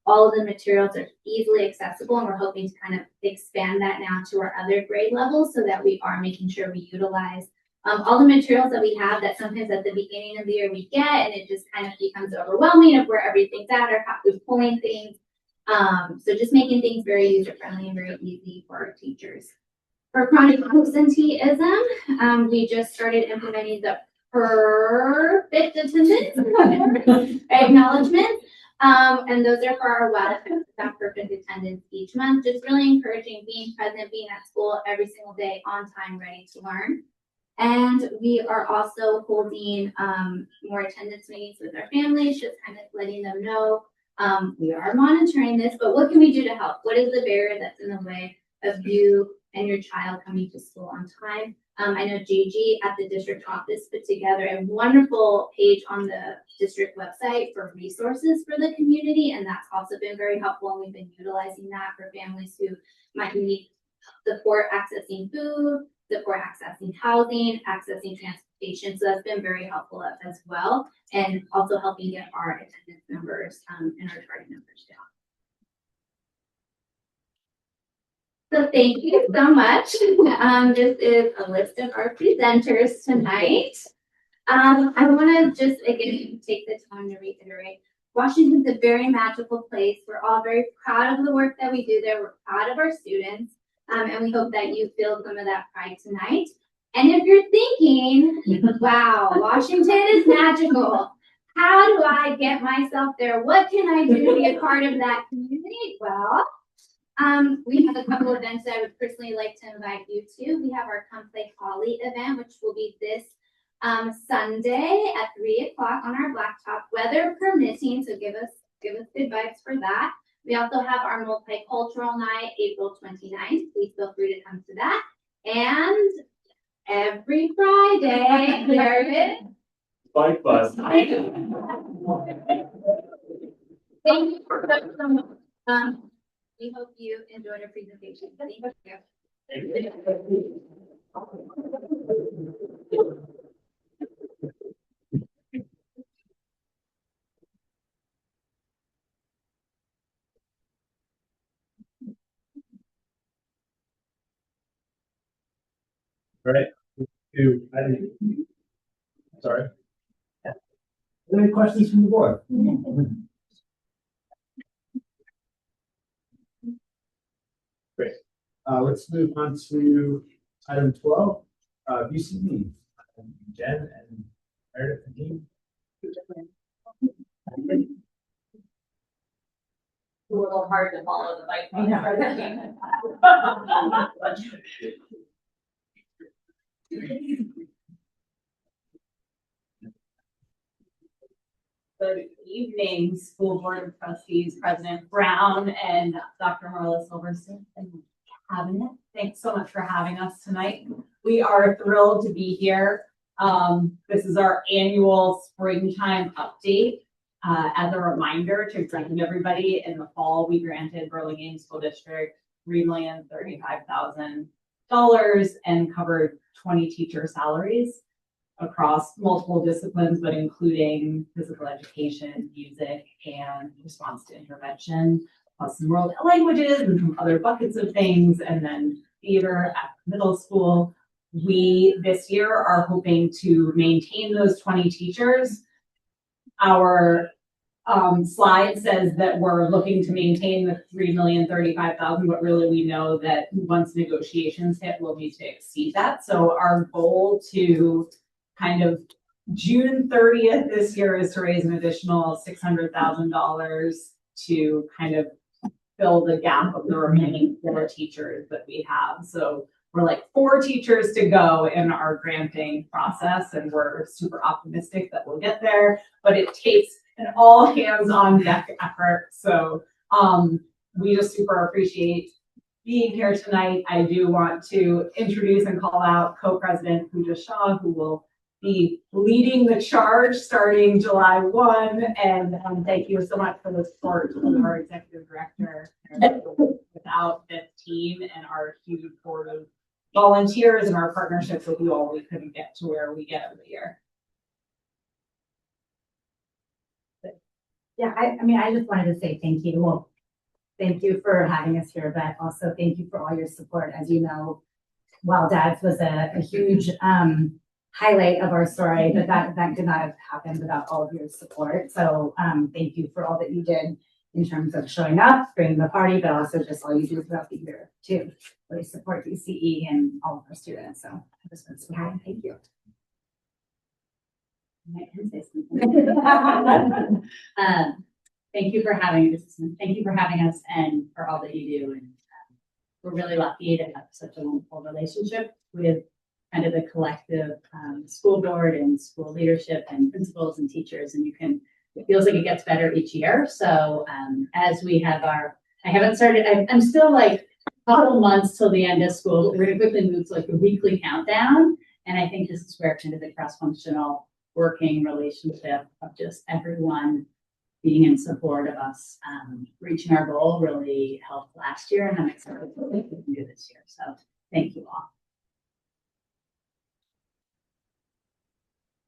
all of the materials are easily accessible, and we're hoping to kind of expand that now to our other grade levels so that we are making sure we utilize all the materials that we have that sometimes at the beginning of the year we get, and it just kind of becomes overwhelming of where everything's at or how we're pulling things. So just making things very user-friendly and very easy for our teachers. For chronic absenteeism, we just started implementing the perfect attendance acknowledgement. And those are for our perfect attendance each month. Just really encouraging being present, being at school every single day, on time, ready to learn. And we are also holding more attendance meetings with our families, just kind of letting them know we are monitoring this, but what can we do to help? What is the barrier that's in the way of you and your child coming to school on time? I know Gigi at the district office put together a wonderful page on the district website for resources for the community, and that's also been very helpful, and we've been utilizing that for families who might need support accessing food, support accessing housing, accessing transportation. So that's been very helpful as well, and also helping get our attendance numbers and our target numbers down. So thank you so much. This is a list of our presenters tonight. I want to just again take the time to reiterate, Washington's a very magical place. We're all very proud of the work that we do there. We're proud of our students. And we hope that you feel some of that pride tonight. And if you're thinking, wow, Washington is magical, how do I get myself there? What can I do to be a part of that community? Well, We have a couple events that I would personally like to invite you to. We have our Come Play Holly event, which will be this Sunday at 3 o'clock on our blacktop, weather permitting. So give us good vibes for that. We also have our multicultural night, April 29th. Please feel free to come to that. And every Friday, there it is. Bike bus. Thank you for coming. We hope you enjoyed our presentation. Thank you. All right. Sorry. Yeah. Any questions from the board? Great. Let's move on to item 12, UCD. Jen and Meredith and Dean. A little hard to follow the bike. Good evening, School Board of Trustees, President Brown, and Dr. Marla Silverstein and Cabinet. Thanks so much for having us tonight. We are thrilled to be here. This is our annual springtime update. As a reminder to ground everybody, in the fall, we granted Burlingame School District $3,035,000 and covered 20 teacher salaries across multiple disciplines, but including physical education, music, and response to intervention, plus some world languages and some other buckets of things, and then theater at middle school. We, this year, are hoping to maintain those 20 teachers. Our slide says that we're looking to maintain the $3,035,000, but really we know that once negotiations hit, we'll need to exceed that. So our goal to kind of June 30th this year is to raise an additional $600,000 to kind of fill the gap of the remaining 4 teachers that we have. So we're like 4 teachers to go in our granting process, and we're super optimistic that we'll get there, but it takes an all hands on deck effort. So we just super appreciate being here tonight. I do want to introduce and call out co-president Pooja Shah, who will be leading the charge starting July 1. And thank you so much for the support of our executive director. Without this team and our huge board of volunteers and our partnerships with you all, we couldn't get to where we get every year. Yeah, I mean, I just wanted to say thank you. Well, thank you for having us here, but also thank you for all your support. As you know, Wild Dads was a huge highlight of our story, but that could not have happened without all of your support. So thank you for all that you did in terms of showing up, bringing the party, but also just all you do throughout the year too. Really support UCE and all of our students. So I just want to say thank you. I can say something. Thank you for having us. Thank you for having us and for all that you do. And we're really lucky to have such a wonderful relationship with kind of the collective school board and school leadership and principals and teachers. And it feels like it gets better each year. So as we have I haven't started, I'm still like a couple months till the end of school, but we're gonna quickly move to like a weekly countdown. And I think this is where kind of the cross-functional working relationship of just everyone being in support of us reaching our goal really helped last year, and I'm excited for what we can do this year. So thank you all.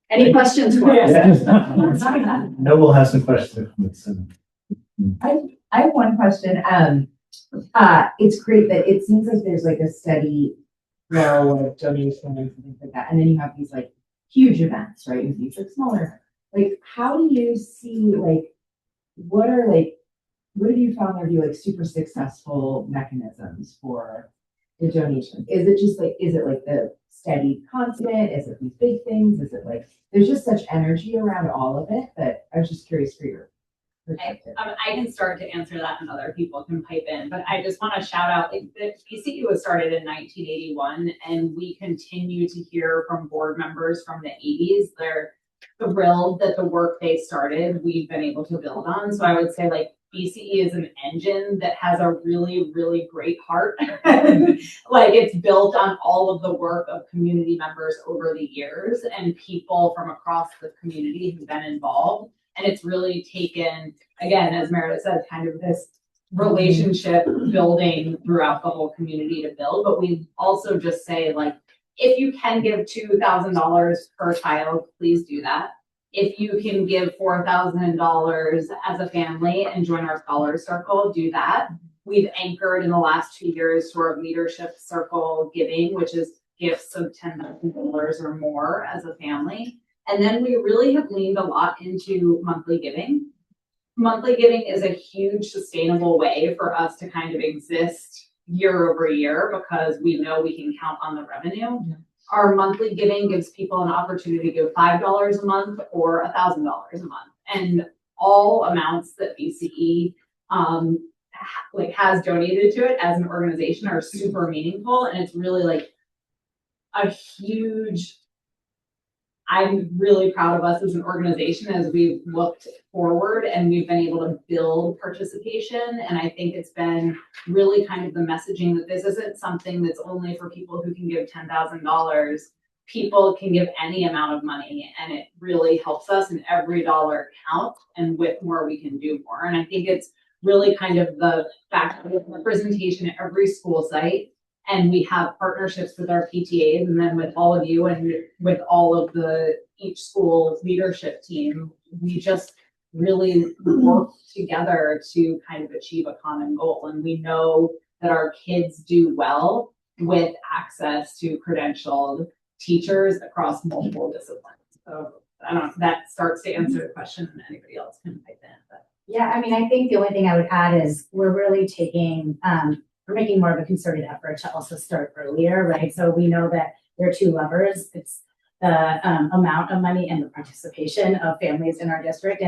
Any questions for us? No, we'll have some questions. I have one question. It's great that it seems like there's like a steady flow of donations and things like that, and then you have these like huge events, right? And these like smaller. Like, how do you see what have you found there to be like super successful mechanisms for the donations? Is it just is it like the steady constant? Is it these big things? Is it like there's just such energy around all of it that I was just curious for your perspective. I can start to answer that and other people can pipe in, but I just want to shout out, like, the BCE was started in 1981 and we continue to hear from board members from the 80s. They're thrilled that the work they started, we've been able to build on. So I would say like BCE is an engine that has a really, really great heart. Like it's built on all of the work of community members over the years and people from across the community who've been involved. And it's really taken, again, as Meredith said, kind of this relationship building throughout the whole community to build. But we also just say, like, if you can give $2,000 per child, please do that. If you can give $4,000 as a family and join our Scholar Circle, do that. We've anchored in the last 2 years to our Leadership Circle giving, which is gifts of $10,000 or more as a family. And then we really have leaned a lot into monthly giving. Monthly giving is a huge sustainable way for us to kind of exist year over year because we know we can count on the revenue. Yeah. Our monthly giving gives people an opportunity to give $5 a month or $1,000 a month. And all amounts that BCE has donated to it as an organization are super meaningful. And it's really like a huge, I'm really proud of us as an organization as we've looked forward and we've been able to build participation. And I think it's been really kind of the messaging that this isn't something that's only for people who can give $10,000. People can give any amount of money and it really helps us, and every dollar counts, and with more we can do more. And I think it's really kind of the fact that we have representation at every school site. And we have partnerships with our PTAs and then with all of you and with all of each school leadership team. We just really work together to kind of achieve a common goal. And we know that our kids do well with access to credentialed teachers across multiple disciplines. So I don't know if that starts to answer the question and anybody else can pipe in. But. Yeah, I mean, I think the only thing I would add is we're really taking, we're making more of a concerted effort to also start earlier, right? So we know that there are two levers. It's the amount of money and the participation of families in our district.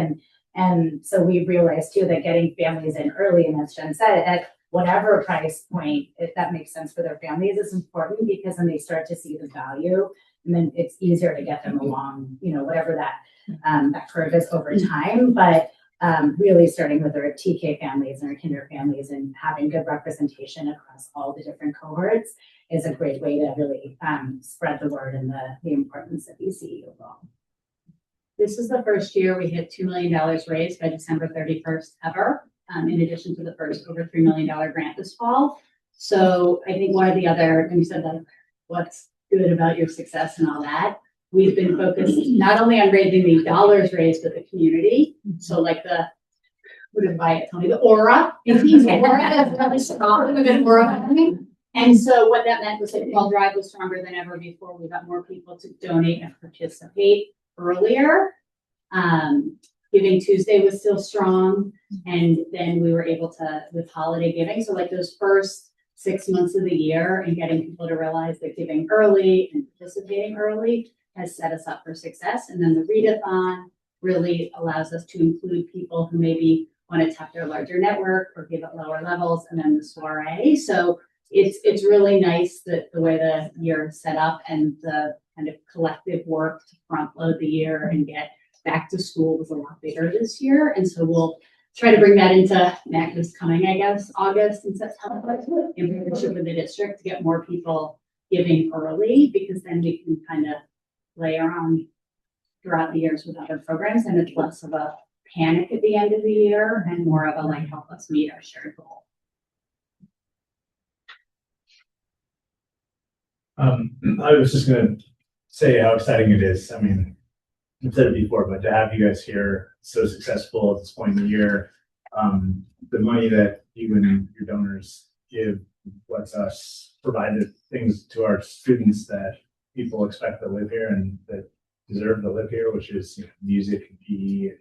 And so we realized too that getting families in early, and as Jen said, at whatever price point, if that makes sense for their families, is important because then they start to see the value and then it's easier to get them along, you know, whatever that curve is over time. But really starting with our TK families and our kinder families and having good representation across all the different cohorts is a great way to really spread the word and the importance of BCE overall. This is the first year we hit $2 million raised by December 31st ever, in addition to the first over $3 million grant this fall. So I think one of the other, when you said that, what's good about your success and all that, we've been focused not only on raising the dollars raised with the community, so like the, what did I tell me, the aura. And so what that meant was that while Drive was stronger than ever before, we got more people to donate and participate earlier. Giving Tuesday was still strong, and then we were able to, with holiday giving, so like those first 6 months of the year and getting people to realize that giving early and participating early has set us up for success. And then the readathon really allows us to include people who maybe want to tap their larger network or give at lower levels, and then the soiree. So it's really nice that the way the year is set up and the kind of collective work to front load the year and get back to school was a lot bigger this year. And so we'll try to bring that into this coming, I guess, August and September in partnership with the district to get more people giving early, because then we can kind of layer on throughout the years with other programs, and it's less of a panic at the end of the year and more of a like help us meet our shared goal. I was just going to say how exciting it is. I mean, I've said it before, but to have you guys here so successful at this point in the year, the money that you and your donors give lets us provide the things to our students that people expect to live here and that deserve to live here, which is, you know, music and PE,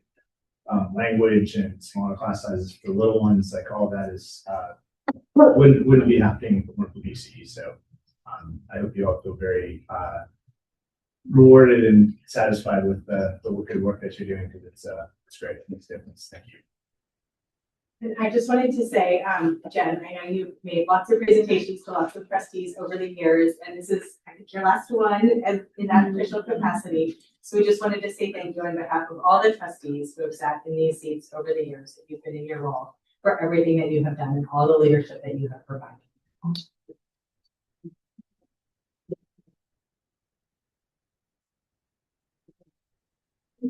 language and smaller class sizes for the little ones. Like all that is wouldn't be happening for BCE. So I hope you all feel very rewarded and satisfied with the good work that you're doing, because it's great. It makes a difference. Thank you. And I just wanted to say, Jen, I know you've made lots of presentations to lots of trustees over the years, and this is, I think, your last one in that official capacity. So we just wanted to say thank you on behalf of all the trustees who have sat in these seats over the years that you've been in your role for everything that you have done and all the leadership that you have provided.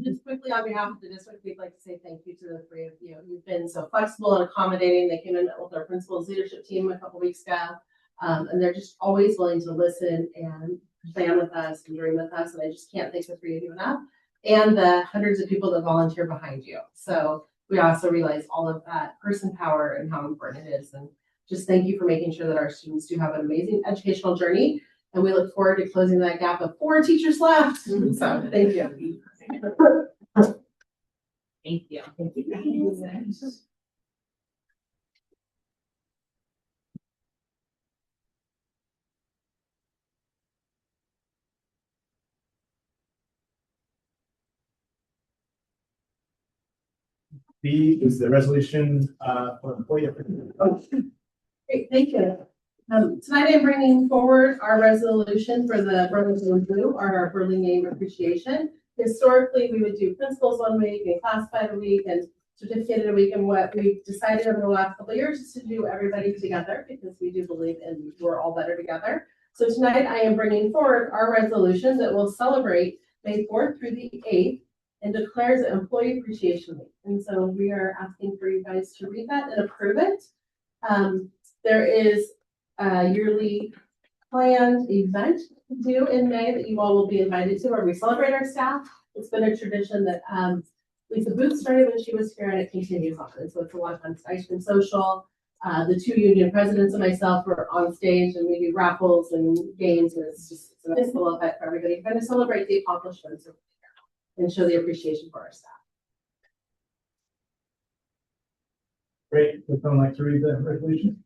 Just quickly on behalf of the district, we'd like to say thank you to the three of you. You've been so flexible and accommodating. They came in with our principal's leadership team a couple weeks ago. And they're just always willing to listen and plan with us and dream with us. And I just can't thank the three of you enough. And the hundreds of people that volunteer behind you. So we also realize all of that person power and how important it is. And just thank you for making sure that our students do have an amazing educational journey. And we look forward to closing that gap of 4 teachers left. So thank you. Thank you. Thank you. B is the resolution for employee. Great, thank you. Tonight I'm bringing forward our resolution for the Burlingame Blue, our Burlingame appreciation. Historically, we would do principals 1 week and classified a week and certificated a week. And what we've decided over the last couple of years is to do everybody together because we do believe in we're all better together. So tonight I am bringing forward our resolution that will celebrate May 4th through the 8th and declares it Employee Appreciation Week. And so we are asking for you guys to read that and approve it. There is a yearly planned event due in May that you all will be invited to where we celebrate our staff. It's been a tradition that Lisa Booth started when she was here and it continues on. And so it's a lot of fun, ice and social. The 2 union presidents and myself are on stage and we do raffles and games. And it's a nice little event for everybody. We're going to celebrate the accomplishments and show the appreciation for our staff. Great. Would someone like to read the resolution?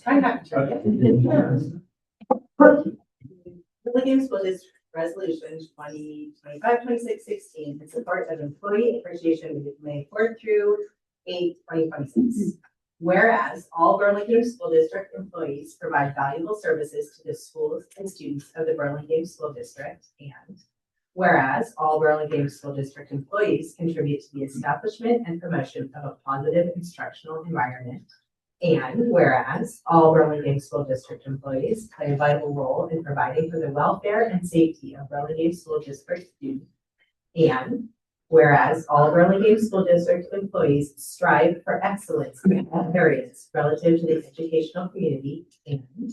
I'm happy to. Burlingame School District Resolution 2025-26-16 in support of Employee Appreciation Week, May 4th through 8th, 2026. Whereas all Burlingame School District employees provide valuable services to the schools and students of the Burlingame School District, and whereas all Burlingame School District employees contribute to the establishment and promotion of a positive instructional environment, and whereas all Burlingame School District employees play a vital role in providing for the welfare and safety of Burlingame School District students, and whereas all Burlingame School District employees strive for excellence in all areas relative to the educational community, and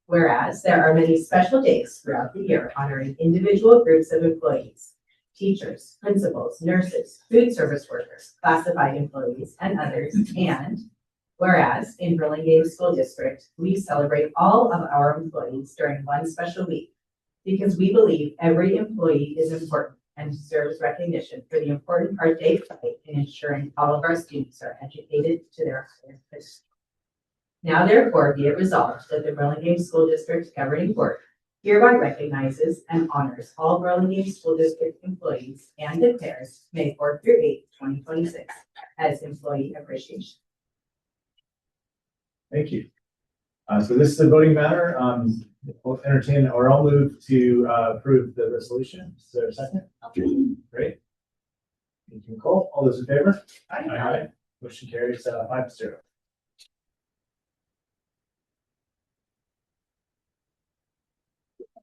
whereas there are many special days throughout the year honoring individual groups of employees, teachers, principals, nurses, food service workers, classified employees, and others, and whereas in Burlingame School District, we celebrate all of our employees during one special week because we believe every employee is important and deserves recognition for the important part they play in ensuring all of our students are educated to their highest. Now therefore be it resolved that the Burlingame School District Governing Board hereby recognizes and honors all Burlingame School District employees and declares May 4th through 8th, 2026 as Employee Appreciation. Thank you. So this is a voting matter. We'll entertain or I'll move to approve the resolution. Is there a second? Great. Thank you, Nicole. All those in favor? Aye. Motion carries 5-0.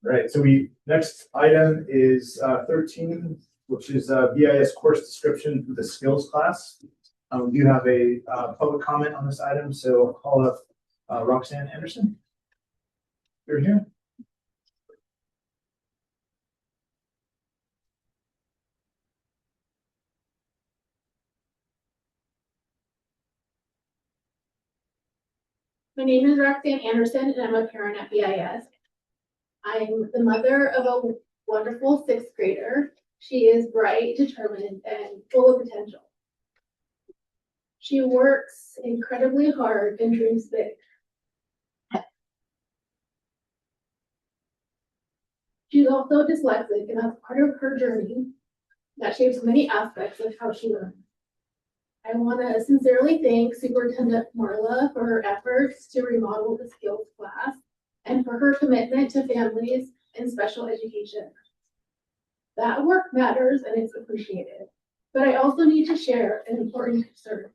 Right. So next item is 13, which is BIS course description for the Skillz class. We do have a public comment on this item, so I'll call up Roxanne Anderson. You're here. My name is Roxanne Anderson and I'm a parent at BIS. I'm the mother of a wonderful 6th grader. She is bright, determined, and full of potential. She works incredibly hard and dreams big. She's also dyslexic, and as part of her journey, that shapes many aspects of how she learns. I want to sincerely thank Superintendent Marla for her efforts to remodel the Skillz class and for her commitment to families and special education. That work matters and it's appreciated, but I also need to share an important concern.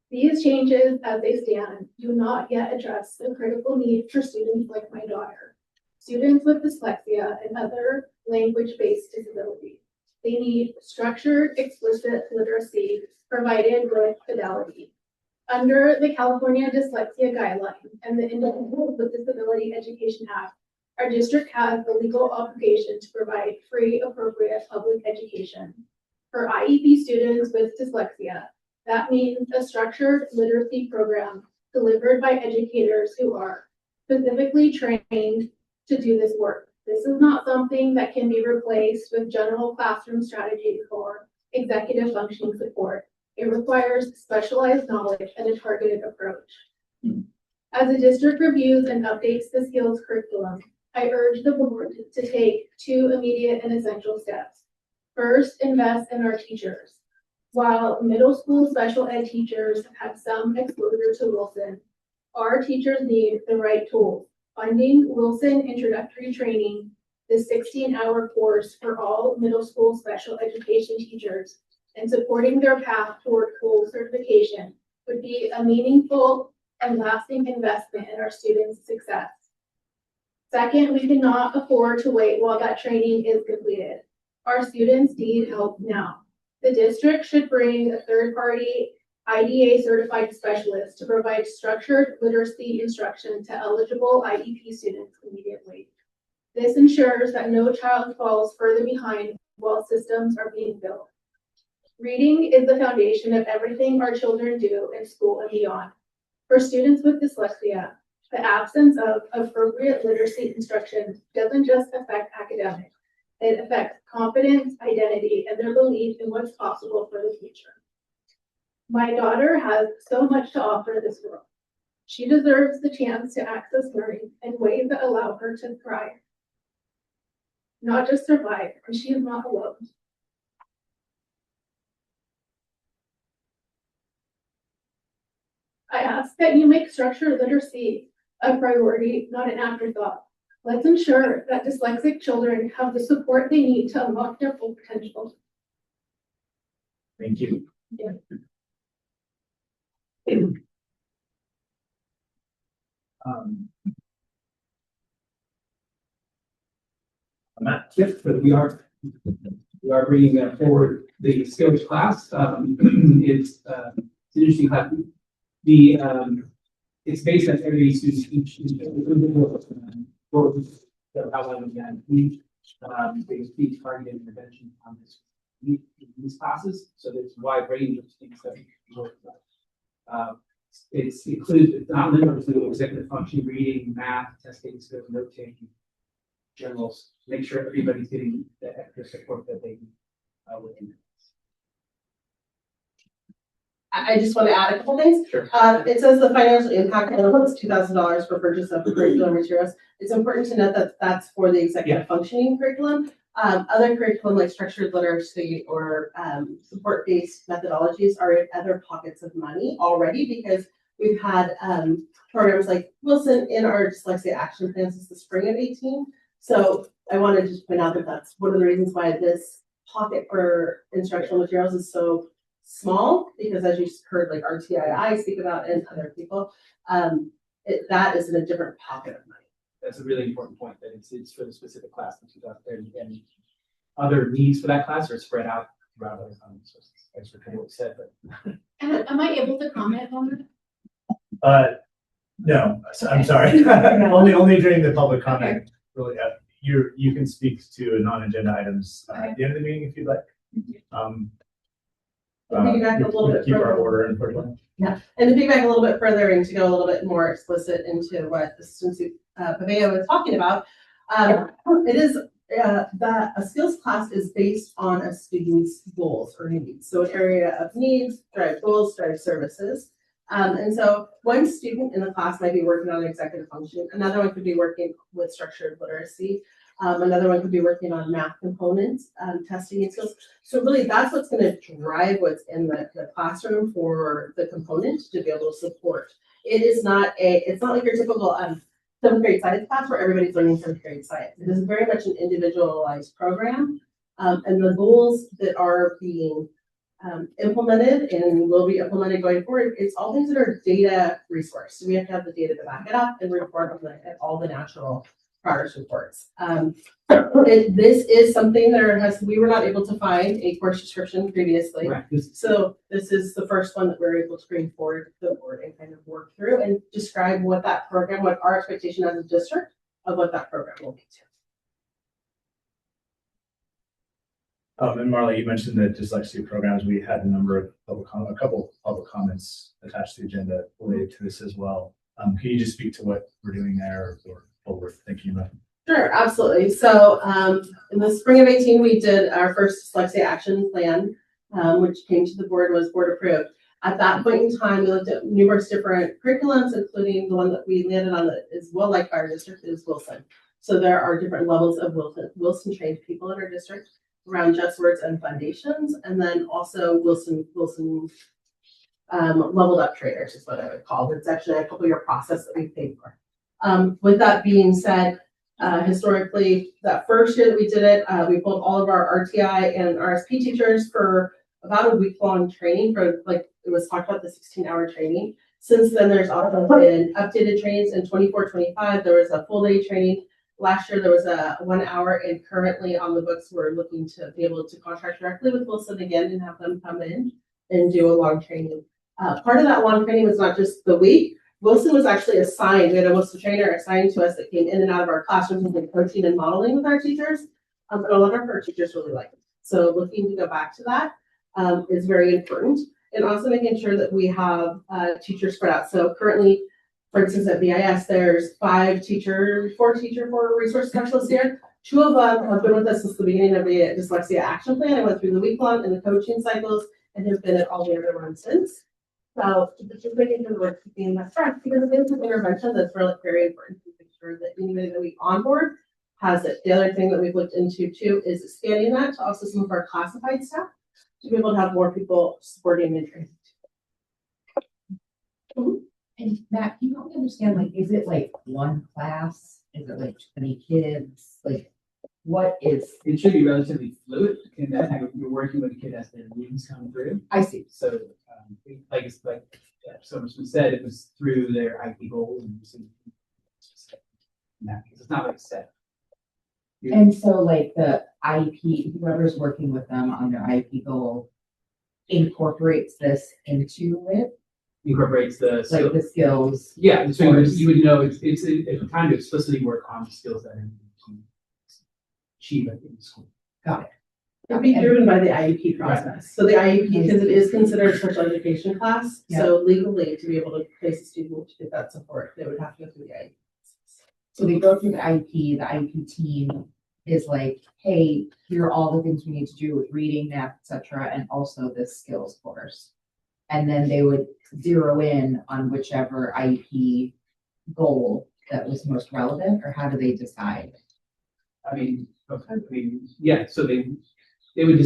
These changes, as they stand, do not yet address the critical need for students like my daughter, students with dyslexia and other language-based disabilities. They need structured, explicit literacy provided with fidelity. Under the California Dyslexia Guidelines and the Individuals with Disability Education Act, our district has the legal obligation to provide free, appropriate public education. For IEP students with dyslexia, that means a structured literacy program delivered by educators who are specifically trained to do this work. This is not something that can be replaced with general classroom strategies or executive functioning support. It requires specialized knowledge and a targeted approach. As the district reviews and updates the Skillz curriculum, I urge the board to take 2 immediate and essential steps. First, invest in our teachers. While middle school special ed teachers have had some exposure to Wilson, our teachers need the right tools. Funding Wilson introductory training, the 16-hour course for all middle school special education teachers, and supporting their path toward full certification would be a meaningful and lasting investment in our students' success. Second, we cannot afford to wait while that training is completed. Our students need help now. The district should bring a third-party IDA certified specialist to provide structured literacy instruction to eligible IEP students immediately. This ensures that no child falls further behind while systems are being built. Reading is the foundation of everything our children do in school and beyond. For students with dyslexia, the absence of appropriate literacy instruction doesn't just affect academics. It affects confidence, identity, and their belief in what's possible for the future. My daughter has so much to offer this world. She deserves the chance to access learning in ways that allow her to thrive, not just survive, and she is not alone. I ask that you make structured literacy a priority, not an afterthought. Let's ensure that dyslexic children have the support they need to unlock their full potential. Thank you. Yeah. I'm not tipped, but we are bringing forward the Skillz class. It's an interesting class. It's based on every student each they targeted intervention on these classes. So there's a wide range of things that we can work with. It's not limited to executive function, reading, math, testing skills, note taking, generals. Make sure everybody's getting the extra support that they need within. I just want to add a couple things. Sure. It says the financial impact is $2,000 for purchase of curriculum materials. It's important to note that that's for the executive functioning curriculum. Other curriculum like structured literacy or support-based methodologies are in other pockets of money already because we've had programs like Wilson in our dyslexia action plan since the spring of 18. So I wanted to just point out that that's one of the reasons why this pocket for instructional materials is so small, because as you heard like RTII speak about and other people, that is in a different pocket of money. That's a really important point, that it's for the specific class in 2030, and other needs for that class are spread out throughout other funding sources. Thanks for what you said, but. Am I able to comment on that? No, I'm sorry. only during the public comment. Okay. Really, you can speak to non-agenda items at the end of the meeting if you'd like. Piggyback a little bit keep further. Our order unfortunately. Yeah, and to piggyback a little bit further and to go a little bit more explicit into what Assistant Paveo was talking about, it is that a skills class is based on a student's goals or needs. So an area of needs drive goals, drive services. And so one student in the class might be working on executive function, another one could be working with structured literacy. Another one could be working on math components, testing and skills. So really, that's what's going to drive what's in the classroom for the component to be able to support. It's not like your typical seventh grade science class where everybody's learning seventh grade science. It is very much an individualized program. And the goals that are being implemented and will be implemented going forward, it's all things that are data resource. So we have to have the data to back it up and report on all the natural progress reports. This is something that we were not able to find a course description previously. Right. So this is the first one that we're able to bring forward to the board and kind of work through and describe what that program, what our expectation as a district of what that program will be to. And Marla, you mentioned the dyslexia programs. We had a couple of public comments attached to the agenda related to this as well. Can you just speak to what we're doing there or what we're thinking about? Sure, absolutely. So in the spring of 18, we did our first dyslexia action plan, which came to the board, was board approved. At that point in time, we looked at numerous different curriculums, including the one that we landed on that is well liked by our district is Wilson. So there are different levels of Wilson trained people in our district around just words and foundations, and then also Wilson leveled up traders is what I would call it. It's actually a couple-year process that we paid for. With that being said, historically, that first year that we did it, we pulled all of our RTI and RSP teachers for about a week-long training for, like it was talked about, the 16-hour training. Since then, there's also been updated trainings in 24-25. There was a full-day training. Last year, there was a 1 hour, and currently on the books, we're looking to be able to contract directly with Wilson again and have them come in and do a long training. Part of that long training was not just the week. Wilson was actually assigned. We had a Wilson trainer assigned to us that came in and out of our classrooms and did coaching and modeling with our teachers. And a lot of our teachers really liked it. So looking to go back to that is very important. And also making sure that we have teachers spread out. So currently, for instance, at BIS, there's 4 resource specialists here. 2 of them have been with us since the beginning of the dyslexia action plan. I went through the week-long and the coaching cycles and have been at all the other ones since. So just making sure that we're keeping that track, because it is an intervention that's really very important to make sure that anybody that we onboard has it. The other thing that we've looked into too is expanding that to also some of our classified staff to be able to have more people supporting and training. And Matt, can you help me understand, like, is it like one class? Is it like 20 kids? Like, what is? It should be relatively fluid, and that you're working with a kid as their needs come through. I see. So, like so much was said, it was through their IP goals and it's not like set. And so, like, the IP, whoever's working with them on their IP goal incorporates this into it. Incorporates the like the skills. Yeah, so you would know it's a time to explicitly work on the skills that are achieved in school. Got it. It'd be driven by the IEP process. Right. So the IEP, because it is considered a special education class, so legally to be able to place a student to get that support, they would have to go through the IEP. So they go through the IEP team is like, hey, here are all the things we need to do with reading, math, etc., and also this skills course. And then they would zero in on whichever IEP goal that was most relevant, or how do they decide? Yeah, so they would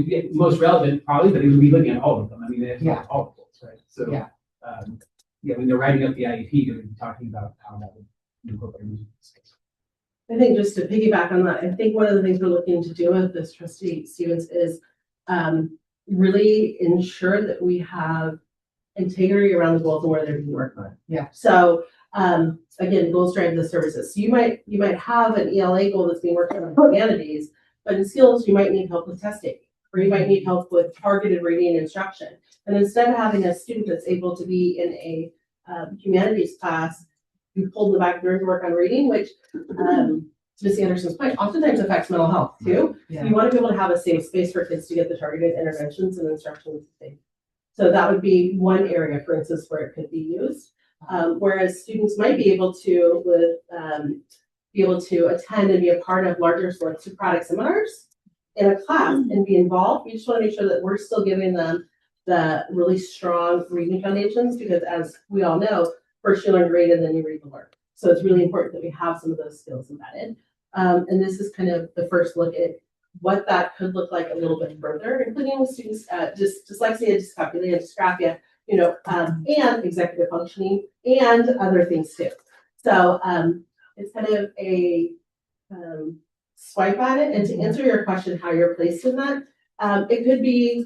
get most relevant probably, but they would be looking at all of them. I mean, they have to look at all of those, right? So when they're writing up the IEP, they're talking about how that would incorporate. I think just to piggyback on that, I think one of the things we're looking to do with this trustee students is really ensure that we have integrity around the goals and where they're being worked on. Yeah. So again, goals drive the services. So you might have an ELA goal that's being worked on humanities, but in Skillz you might need help with testing, or you might need help with targeted reading and instruction. And instead of having a student that's able to be in a humanities class, you pull them back there to work on reading, which to Ms. Anderson's point, oftentimes affects mental health too. Yeah. So you want to be able to have a safe space for kids to get the targeted interventions and instructions. So that would be one area, for instance, where it could be used. Whereas students might be able to attend and be a part of larger sorts of product seminars in a class and be involved. We just want to make sure that we're still giving them the really strong reading foundations, because as we all know, first you learn to read and then you read the word. So it's really important that we have some of those skills embedded. And this is kind of the first look at what that could look like a little bit further, including with students, dyslexia, dyscalculia, dysgraphia, and executive functioning and other things too. So it's kind of a swipe at it. And to answer your question, how you're placed in that, it could be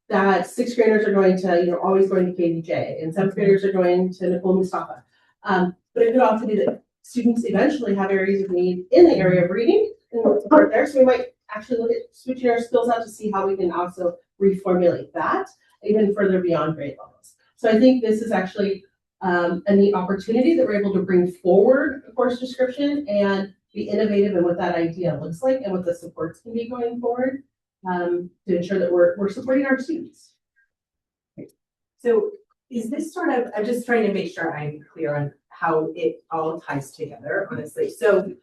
that sixth graders are going to, always going to KDJ, and seventh graders are going to Nicole Mustafa. But it could also be that students eventually have areas of need in the area of reading and support there. So we might actually look at switching our skills out to see how we can also reformulate that even further beyond grade levels. So I think this is actually a neat opportunity that we're able to bring forward a course description and be innovative in what that idea looks like and what the supports can be going forward to ensure that we're supporting our students. So is this sort of, I'm just trying to make sure I'm clear on how it all ties together, honestly. So,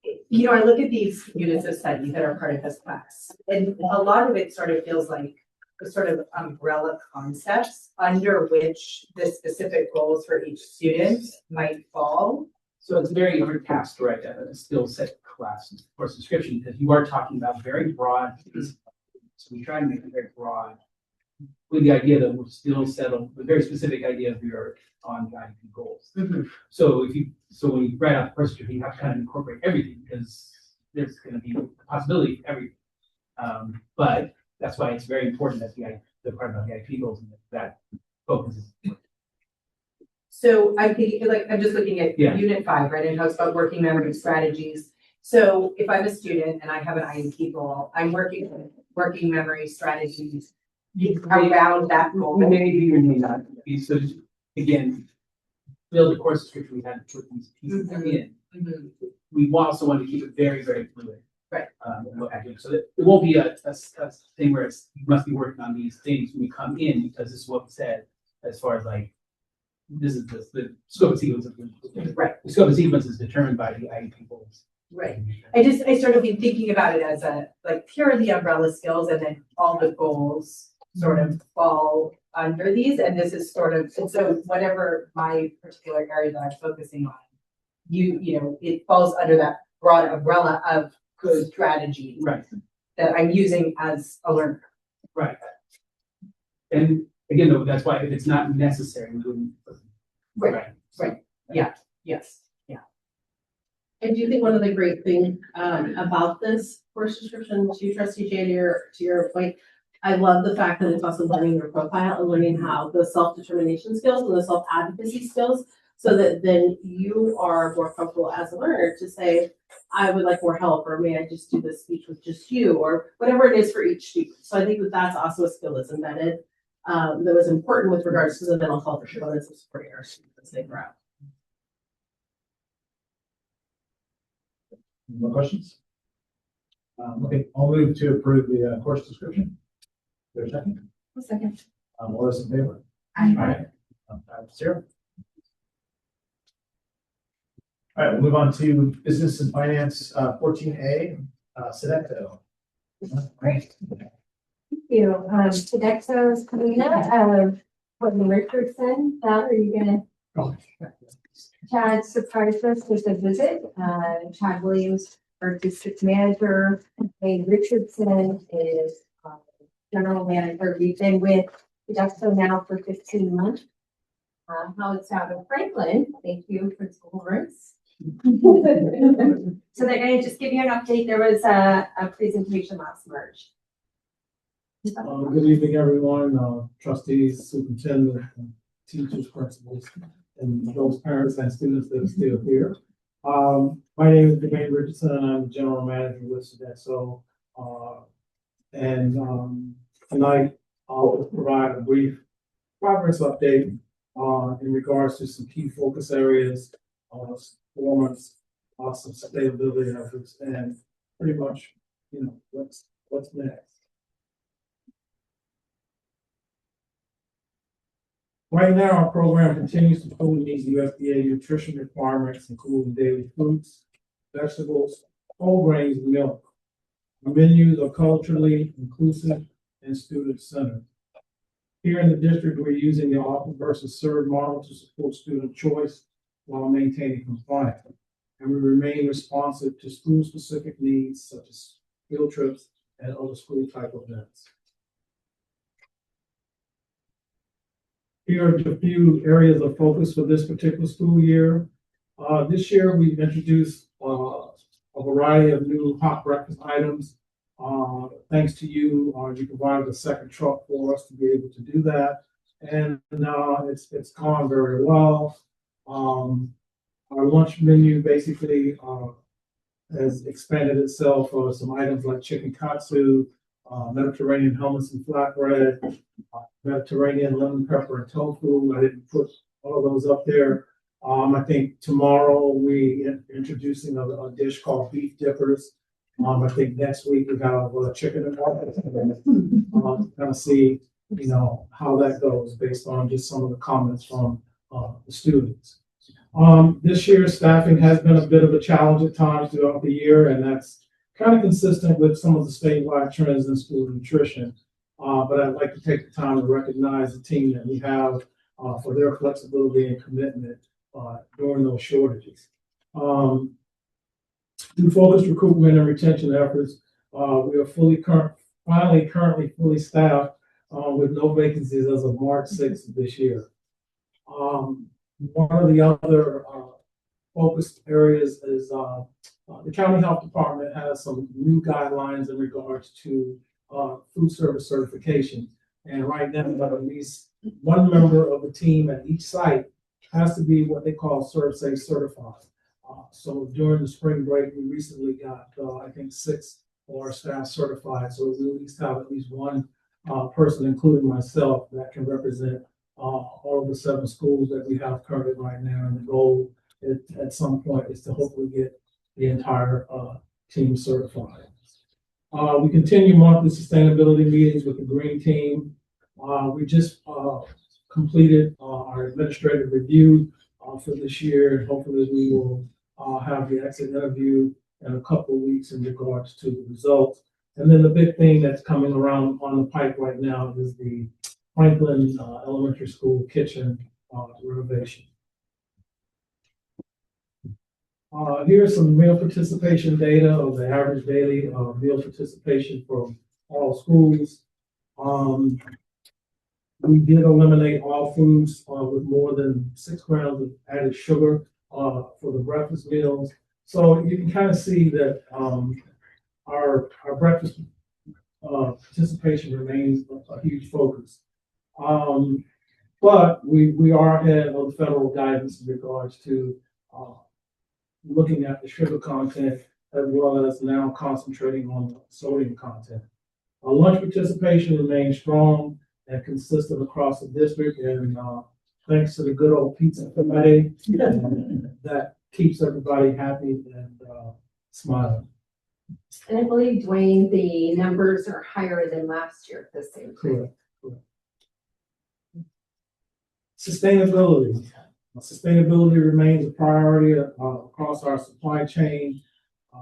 I look at these units of study that are part of this class, and a lot of it sort of feels like the sort of umbrella concepts under which the specific goals for each student might fall. So it's very hard task to write a skill set class course description because you are talking about very broad. So we try to make it very broad with the idea that we're still settled with very specific idea of your on-guiding goals. Mm-hmm. So when you write out the course description, you have to kind of incorporate everything because there's going to be a possibility of everything. But that's why it's very important that the part about the IP goals and that focuses. So I'm thinking, I'm just looking at Unit 5, right? And it talks about working memory strategies. So if I'm a student and I have an IEP goal, I'm working memory strategies around that goal. Maybe or may not be. So again, build a course description. We had to put these pieces in. Mm-hmm. We also want to keep it very, very fluid. Right. So that it won't be a thing where you must be working on these things when you come in because this is what we said as far as this is the scope of sequence. Right. The scope of sequence is determined by the IEP goals. Right. I sort of been thinking about it as here are the umbrella skills and then all the goals sort of fall under these. And this is sort of, and so whatever my particular area that I'm focusing on, it falls under that broad umbrella of good strategies that I'm using as a learner. Right. And again, though, that's why if it's not necessary, we wouldn't. Right. Yeah. Yes. Yeah. I do think one of the great things about this course description to Trustee Jay, to your point, I love the fact that it's also learning your profile and learning how the self-determination skills and the self-advocacy skills, so that then you are more comfortable as a learner to say, I would like more help, or may I just do this speech with just you, or whatever it is for each student. So I think that that's also a skill that's embedded that was important with regards to the mental health components of supporting our students as they grow. More questions? Okay, I'll move to approve the course description. There's a second. A second. All those in favor? Aye. 5-0. All right, we'll move on to business and finance, 14A, Sodexo. Great. Thank you. Sodexo's Kalina, Courtney Richardson. Chad, are you gonna? Chad surprised us with a visit. Chad Williams, our district manager. Wayne Richardson is general manager. We've been with Sodexo now for 15 months. How it's out of Franklin. Thank you, Principal Lawrence. So they're going to just give you an update. There was a presentation last March. Good evening, everyone, trustees, superintendent, teachers, principals, and those parents and students that are still here. My name is Wayne Richardson, and I'm the general manager with Sodexo. Tonight I'll provide a brief progress update in regards to some key focus areas, performance, some sustainability efforts, and pretty much, what's next. Right now, our program continues to fully meet USDA nutrition requirements, including daily fruits, vegetables, whole grains, and milk. Our menus are culturally inclusive and student-centered. Here in the district, we're using the offer versus serve model to support student choice while maintaining compliance. and we remain responsive to school-specific needs such as field trips and other school-type events. Here are a few areas of focus for this particular school year. This year, we've introduced a variety of new hot breakfast items. Thanks to you, you provided a second truck for us to be able to do that. And it's gone very well. Our lunch menu basically has expanded itself for some items like chicken katsu, Mediterranean hummus and flatbread, Mediterranean lemon pepper and tofu. I didn't put all of those up there. I think tomorrow we introducing a dish called beef dippers. I think next week we have chicken and waffles. Kind of see, how that goes based on just some of the comments from the students. This year, staffing has been a bit of a challenge at times throughout the year, and that's kind of consistent with some of the statewide trends in school nutrition. But I'd like to take the time to recognize the team that we have for their flexibility and commitment during those shortages. Through focused recruitment and retention efforts, we are currently fully staffed with no vacancies as of March 6th of this year. One of the other focused areas is the county health department has some new guidelines in regards to food service certification. And right now, at least one member of the team at each site has to be what they call ServSafe certified. So during the spring break, we recently got, I think, 6 of our staff certified. So we at least have at least one person, including myself, that can represent all of the 7 schools that we have currently right now. And the goal at some point is to hopefully get the entire team certified. We continue monthly sustainability meetings with the green team. We just completed our administrative review for this year, and hopefully we will have the exit interview in a couple of weeks in regards to the results. And then the big thing that's coming around on the pipe right now is the Franklin Elementary School kitchen renovation. Here's some meal participation data of the average daily meal participation for all schools. We did eliminate all foods with more than 6 grams of added sugar for the breakfast meals. So you can kind of see that our breakfast participation remains a huge focus. But we are ahead of the federal guidance in regards to looking at the sugar content as well as now concentrating on the sodium content. Our lunch participation remains strong and consistent across the district, and thanks to the good old pizza committee, that keeps everybody happy and smiling. And I believe, Dwayne, the numbers are higher than last year at the same time. Correct. Sustainability. Sustainability remains a priority across our supply chain.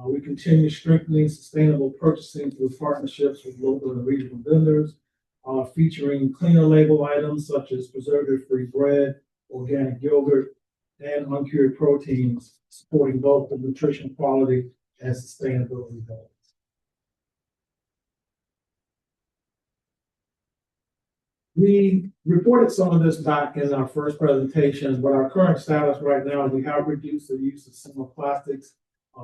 We continue strengthening sustainable purchasing through partnerships with local and regional vendors, featuring cleaner label items such as preservative-free bread, organic yogurt, and uncured proteins, supporting both the nutrition quality and sustainability goals. We reported some of this back in our first presentation, but our current status right now, we have reduced the use of single plastics,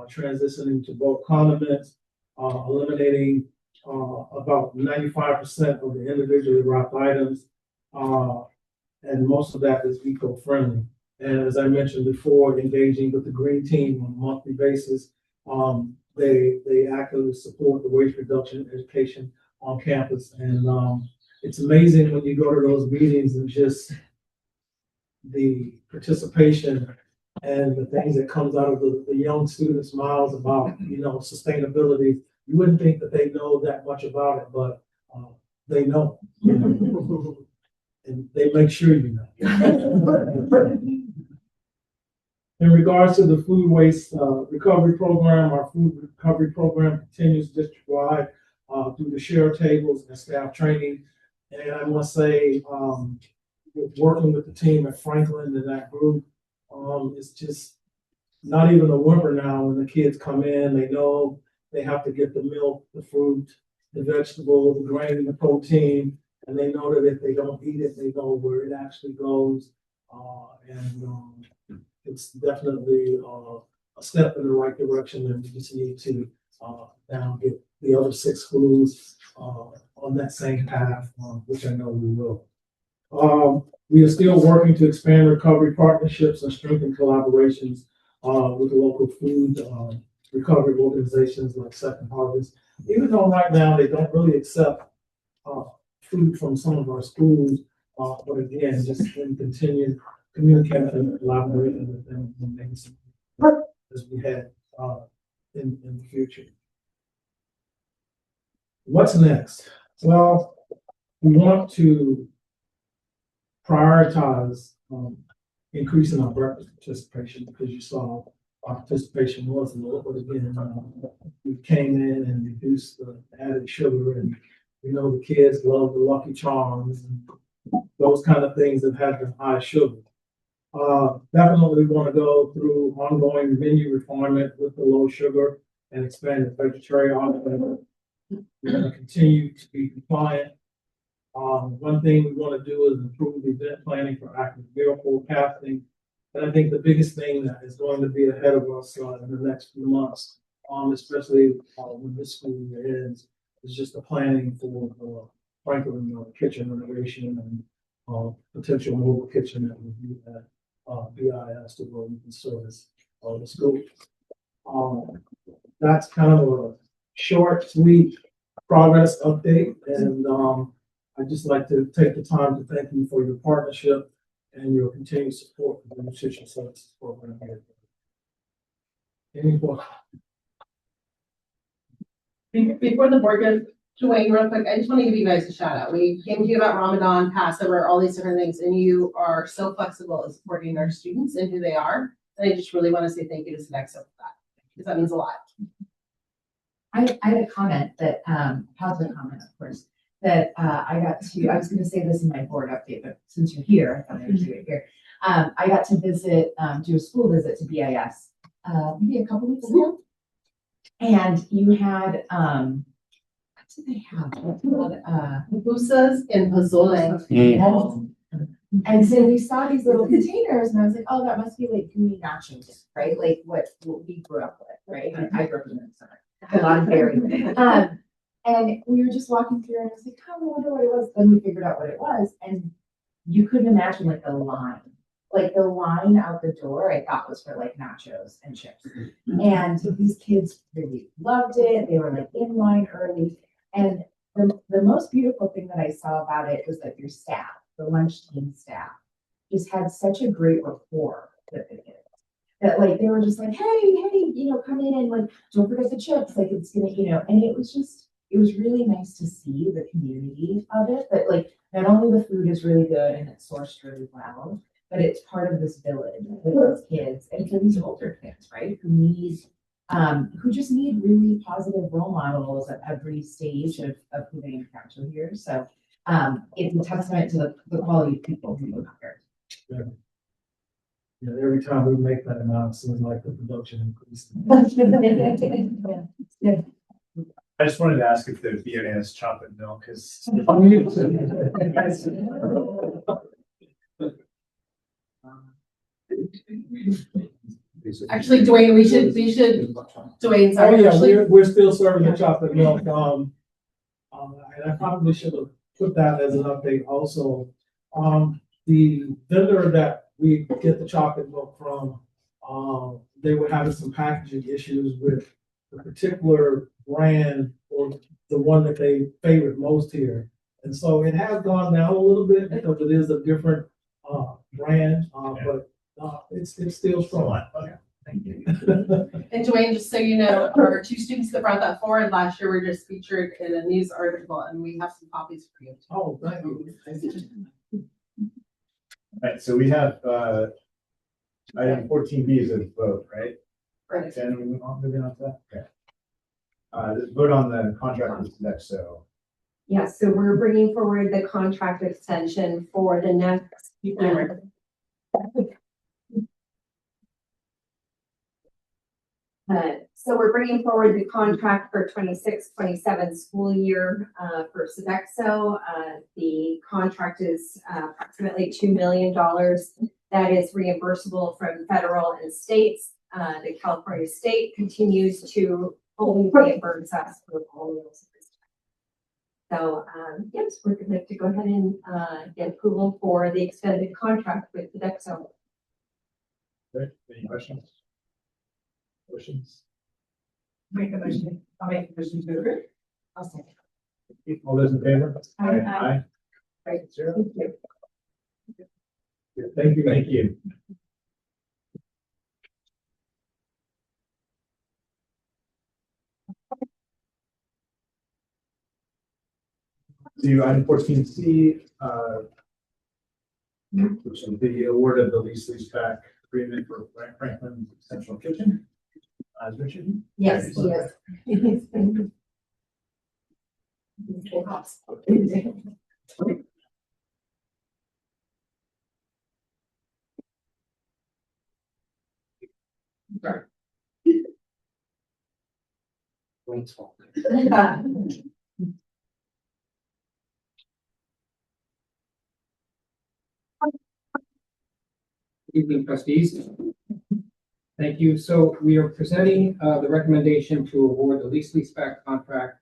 transitioning to bulk condiments, eliminating about 95% of the individually wrapped items, and most of that is eco-friendly. And as I mentioned before, engaging with the green team on a monthly basis, they actively support the waste reduction education on campus. And it's amazing when you go to those meetings and just the participation and the things that comes out of the young students' mouths about, sustainability. You wouldn't think that they know that much about it, but they know. And they make sure you know. In regards to the food waste recovery program, our food recovery program continues district-wide through the share tables and staff training. And I must say, working with the team at Franklin and that group, it's just not even a whimper now when the kids come in, they know they have to get the milk, the fruit, the vegetable, the grain, the protein, and they know that if they don't eat it, they know where it actually goes. It's definitely a step in the right direction, and we just need to now get the other 6 schools on that same path, which I know we will. We are still working to expand recovery partnerships and strengthen collaborations with the local food recovery organizations like Second Harvest. Even though right now they don't really accept food from some of our schools, but again, just continue communicating and collaborating with them and making some as we had in the future. What's next? Well, we want to prioritize increasing our breakfast participation, because you saw our participation was low, but again, we came in and reduced the added sugar, and we know the kids love the Lucky Charms and those kind of things that have the high sugar. Definitely want to go through ongoing menu refinement with the low sugar and expanded vegetarian options. We're going to continue to be compliant. One thing we want to do is improve event planning for active meal forecasting. And I think the biggest thing that is going to be ahead of us in the next few months, especially when this school year ends, is just the planning for frankly, kitchen renovation and potential mobile kitchen that will be at BIS to go and service the school. That's kind of a short, sweet progress update, and I'd just like to take the time to thank you for your partnership and your continued support for the nutrition services program here. Any questions? Before the board goes, Dwayne, real quick, I just want to give you guys a shout out. We came to you about Ramadan, Passover, all these different things, and you are so flexible in supporting our students and who they are. And I just really want to say thank you to Sodexo for that, because that means a lot. I had a comment that, positive comment, of course, that I was going to say this in my board update, but since you're here, I thought I would do it here. I got to visit, do a school visit to BIS maybe a couple weeks ago. And you had, what did they have? Pupusas and pozole. And so we saw these little containers, and I was like, oh, that must be like gooey nacho dip, right? Like what we grew up with, right? I grew up in Minnesota. A lot of berry. And we were just walking through, and I was like, oh, I wonder what it was. Then we figured out what it was, and you couldn't imagine like the line. Like the line out the door, I thought was for like nachos and chips. And these kids really loved it. They were like in line early. And the most beautiful thing that I saw about it was that your staff, the lunch team staff, just had such a great rapport with the kids. That like they were just like, hey, come in and like don't forget the chips. Like it's gonna, and it was really nice to see the community of it. That like not only the food is really good and it's sourced really well, but it's part of this village with those kids and for these older kids, right? Who just need really positive role models at every stage of who they encounter here. So it's a testament to the quality of people who live here. Yeah, every time we make that amount, it seems like the production increases. Yeah. I just wanted to ask if there'd be any chocolate milk, because Actually, Dwayne, we should, Dwayne, sorry. Oh, yeah, we're still serving the chocolate milk. And I probably should have put that as an update also. The vendor that we get the chocolate milk from, they were having some packaging issues with the particular brand or the one that they favored most here. And so it has gone down a little bit because it is a different brand, but it's still strong. Thank you. And Dwayne, just so you know, our 2 students that brought that forward last year were just featured in a news article, and we have some copies for you. Oh, thank you. Thank you. All right, so we have item 14B is a vote, right? Right. Then we moving on to that. Okay. Vote on the contract with Sodexo. Yes, so we're bringing forward the contract extension for the next. So we're bringing forward the contract for 26-27 school year for Sodexo. The contract is approximately $2 million. That is reimbursable from federal and states. The California state continues to only reimburse us for all meals. So, yes, we're going to go ahead and get approval for the extended contract with Sodexo. Great. Any questions? Questions? Make a motion. I'll make a motion to approve. I'll second. All those in favor? Aye. Aye. Right. Zero. Thank you. Thank you, thank you. To item 14C, which is the award of the leaseback agreement for Franklin Central Kitchen. Richard? Yes, yes. Sorry. Don't talk. Good evening, trustees. Thank you. So we are presenting the recommendation to award the leaseback contract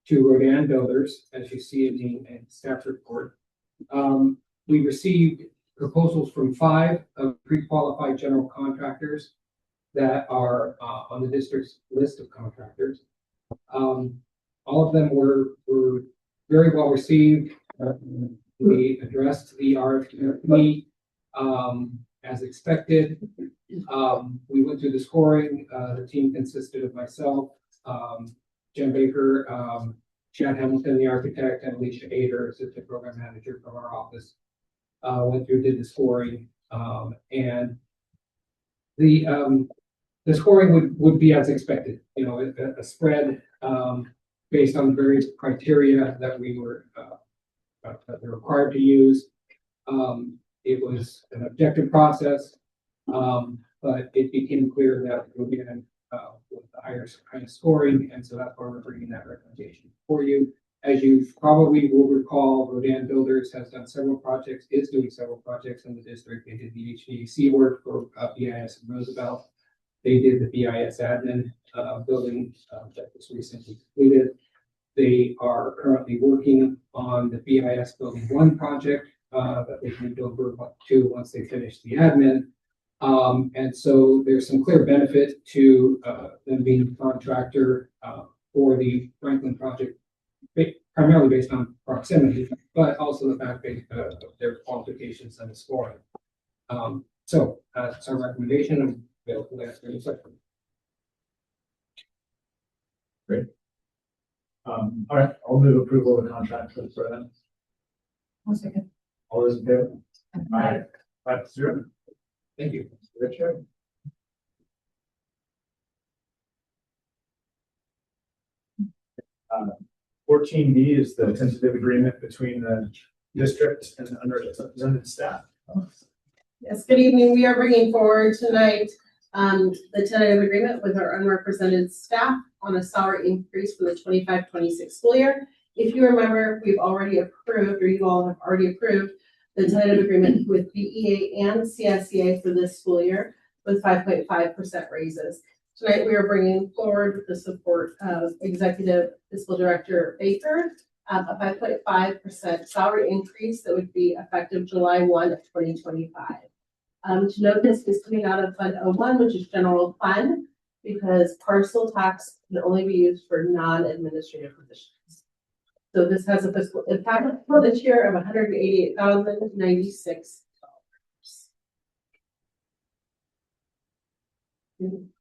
to Rodan Builders, as you see in the staff report. We received proposals from 5 of pre-qualified general contractors that are on the district's list of contractors. All of them were very well received. We addressed the RFP as expected. We went through the scoring. The team consisted of myself, Jen Baker, Chad Hamilton, the architect, and Alicia Ader, assistant program manager from our office. Went through, did the scoring, and the scoring would be as expected. You know, a spread based on the various criteria that we were required to use. It was an objective process, but it became clear that we would get with the higher kind of scoring, and so that's why we're bringing that recommendation for you. As you probably will recall, Rodan Builders has done several projects, is doing several projects in the district. They did the HVAC work for BIS and Roosevelt. They did the BIS admin building that was recently completed. They are currently working on the BIS Building 1 project that they can build to once they finish the admin. And so there's some clear benefit to them being a contractor for the Franklin project, primarily based on proximity, but also the fact of their qualifications and the scoring. So that's our recommendation. I'm available to answer any questions. Great. All right, I'll move approval of the contract for the president. One second. All those in favor? Aye. 5-0. Thank you. Richard? Uh, 14B is the tentative agreement between the district and the unrepresented staff. Yes, good evening. We are bringing forward tonight the tentative agreement with our unrepresented staff on a salary increase for the 25-26 school year. If you remember, we've already approved, or you all have already approved, the tentative agreement with BEA and CSEA for this school year with 5.5% raises. Tonight, we are bringing forward with the support of Executive Fiscal Director Baker, a 5.5% salary increase that would be effective July 1 of 2025. To note, this is coming out of Fund 01, which is general fund, because parcel tax can only be used for non-administrative positions. So this has a fiscal impact for this year of $188,096.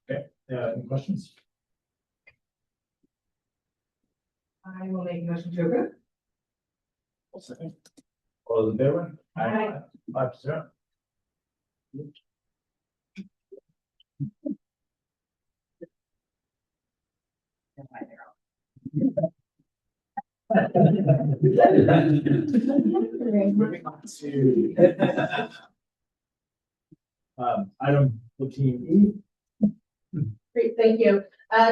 Okay, any questions? I will make a motion to approve. One second. All those in favor? Aye. 5-0. Moving on to item 14E. Great, thank you.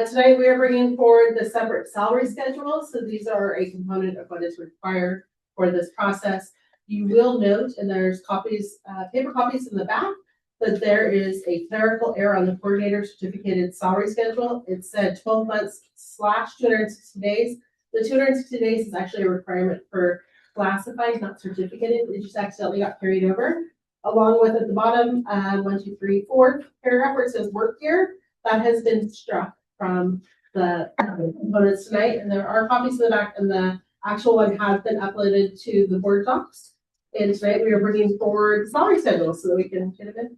Tonight we are bringing forward the separate salary schedule. So these are a component of what is required for this process. You will note, and there's copies, paper copies in the back, that there is a clerical error on the coordinator certificated salary schedule. It said 12 months / 260 days. The 260 days is actually a requirement for classified, not certificated. It just accidentally got carried over. Along with at the bottom, 1, 2, 3, 4 paragraph where it says work year, that has been struck from the components tonight. And there are copies in the back, and the actual one has been uploaded to the board docs. And tonight we are bringing forward salary schedules so that we can get a bit.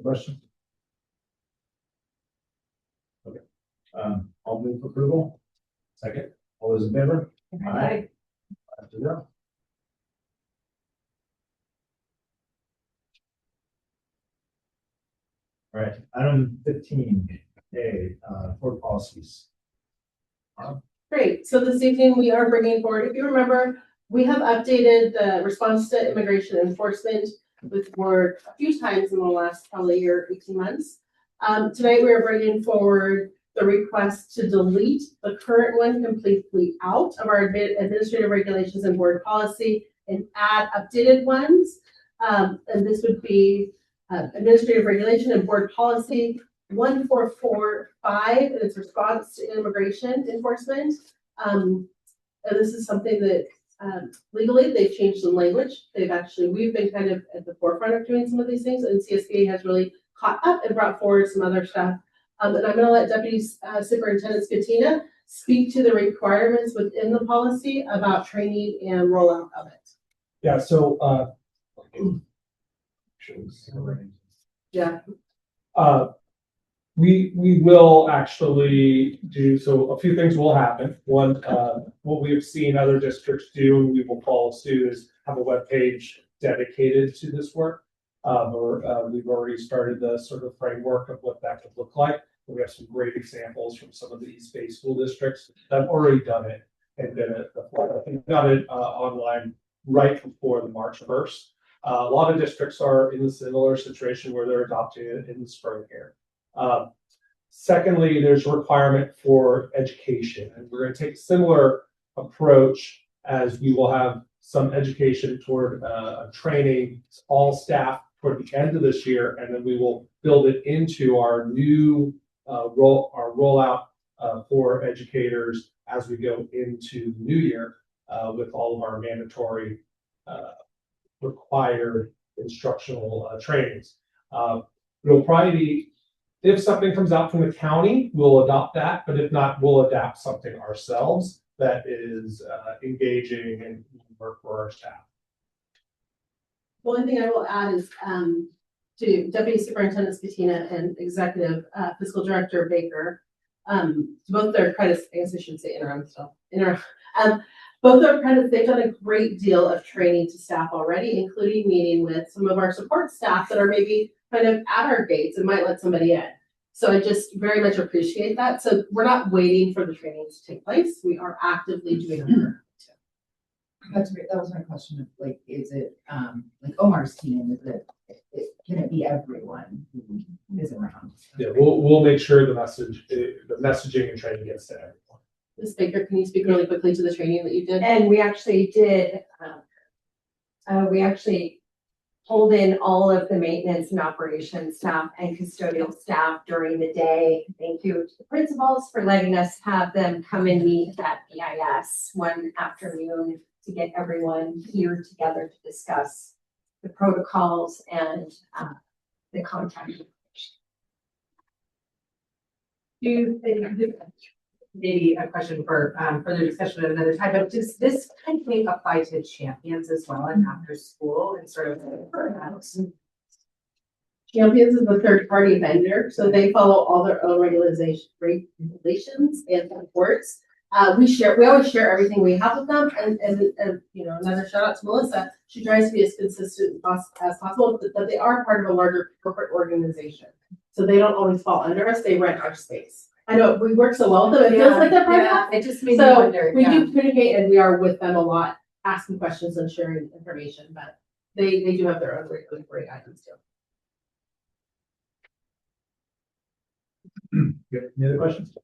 Question? Okay. I'll move for approval. Second. All those in favor? Aye. 5-0. All right, item 15A, board policies. Great, so this evening we are bringing forward, if you remember, we have updated the response to immigration enforcement with the board a few times in the last probably year, 18 months. Tonight we are bringing forward the request to delete the current one completely out of our administrative regulations and board policy and add updated ones. And this would be administrative regulation and board policy 1445, and its response to immigration enforcement. And this is something that legally they've changed some language. We've been kind of at the forefront of doing some of these things, and CSBA has really caught up and brought forward some other stuff. And I'm going to let Deputy Superintendent Skatina speak to the requirements within the policy about training and rollout of it. Yeah, so yeah. We will actually do, so a few things will happen. One, what we have seen other districts do, and we will follow suit, is have a web page dedicated to this work. We've already started the sort of framework of what that could look like. We have some great examples from some of the East Bay school districts that have already done it and been at the front. I think got it online right before the March 1st. A lot of districts are in a similar situation where they're adopting it in the spring here. Secondly, there's a requirement for education, and we're going to take a similar approach as we will have some education toward training all staff toward the end of this year, and then we will build it into our new rollout for educators as we go into the new year with all of our mandatory required instructional trainings. It'll probably be, if something comes out from the county, we'll adopt that, but if not, we'll adapt something ourselves that is engaging and work for our staff. The only thing I will add is to Deputy Superintendent Skatina and Executive Fiscal Director Baker, both their credits, I guess I should say interim still, both their credits, they've done a great deal of training to staff already, including meeting with some of our support staff that are maybe kind of at our gates and might let somebody in. So I just very much appreciate that. So we're not waiting for the training to take place. We are actively doing it. That's great. That was my question. Like, is it like Omar's team? Can it be everyone who is around? Yeah, we'll make sure the messaging and training gets to everyone. Ms. Baker, can you speak really quickly to the training that you did? And we actually did. We actually pulled in all of the maintenance and operations staff and custodial staff during the day. Thank you to the principals for letting us have them come and meet at BIS one afternoon to get everyone here together to discuss the protocols and the contact information. Do you think, maybe a question for further discussion at another time, but does this kind of apply to champions as well and after school and sort of Champions is a third-party vendor, so they follow all their own regulations and reports. We always share everything we have with them, and you know, another shout out to Melissa. She tries to be as consistent as possible, but they are part of a larger corporate organization, so they don't always fall under us. They rent our space. I know we work so well with them. It feels like they're part of that. It just made me wonder. We do communicate, and we are with them a lot, asking questions and sharing information. But they do have their own great items too. Good. Any other questions?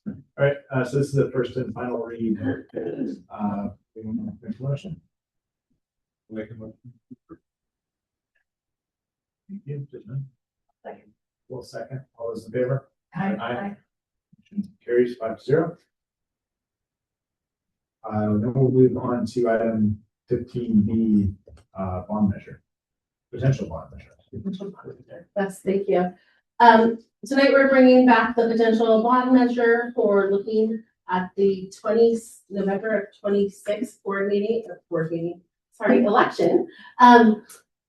All right, so this is the first and final read. We want to make a motion. Make a motion. Thank you. Second. Well, second. All those in favor? Aye. Motion carries 5-0. Then we'll move on to item 15B, bond measure, potential bond measure. Yes, thank you. Tonight we're bringing back the potential bond measure for looking at the November of 26th election.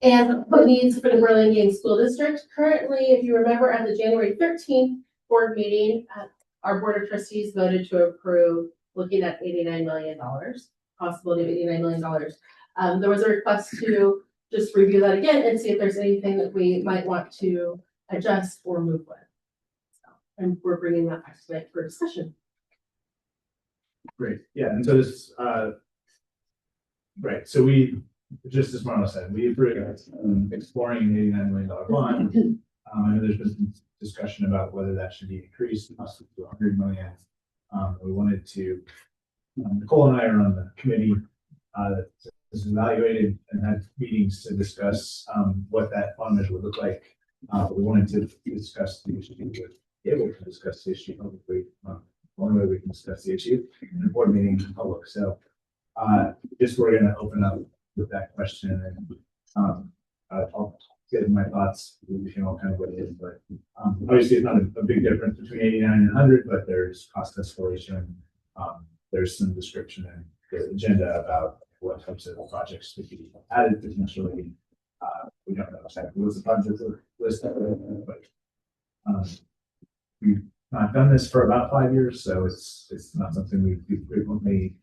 And what needs for the Burlingame School District. Currently, if you remember at the January 13th board meeting, our Board of Trustees voted to approve looking at $89 million, possibility of $89 million. There was a request to just review that again and see if there's anything that we might want to adjust or move with. So, and we're bringing that back tonight for discussion. Great. Yeah, and so this, right. So we, just as Marla said, we approved exploring an $89 million bond. I know there's been some discussion about whether that should be increased possibly to $100 million. We wanted to, Nicole and I are on the committee that is evaluated and had meetings to discuss what that bond measure would look like. We wanted to discuss the issue, able to discuss the issue publicly. One way we can discuss the issue in a board meeting in public. So just we're going to open up with that question and I'll get my thoughts. We can all kind of what it is, but obviously it's not a big difference between 89 and 100, but there's cost escalation. There's some description in the agenda about what types of projects could be added potentially. We don't know exactly what's the project list, but we've not done this for about 5 years, so it's not something we do frequently.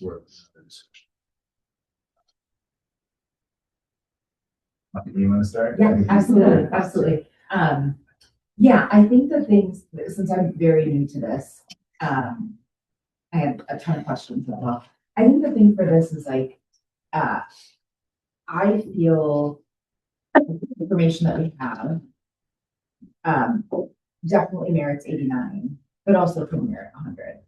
Worth the discussion. You want to start? Yeah, absolutely, absolutely. Yeah, I think the things, since I'm very new to this, I have a ton of questions as well. I think the thing for this is like, I feel the information that we have definitely merits 89, but also could merit 100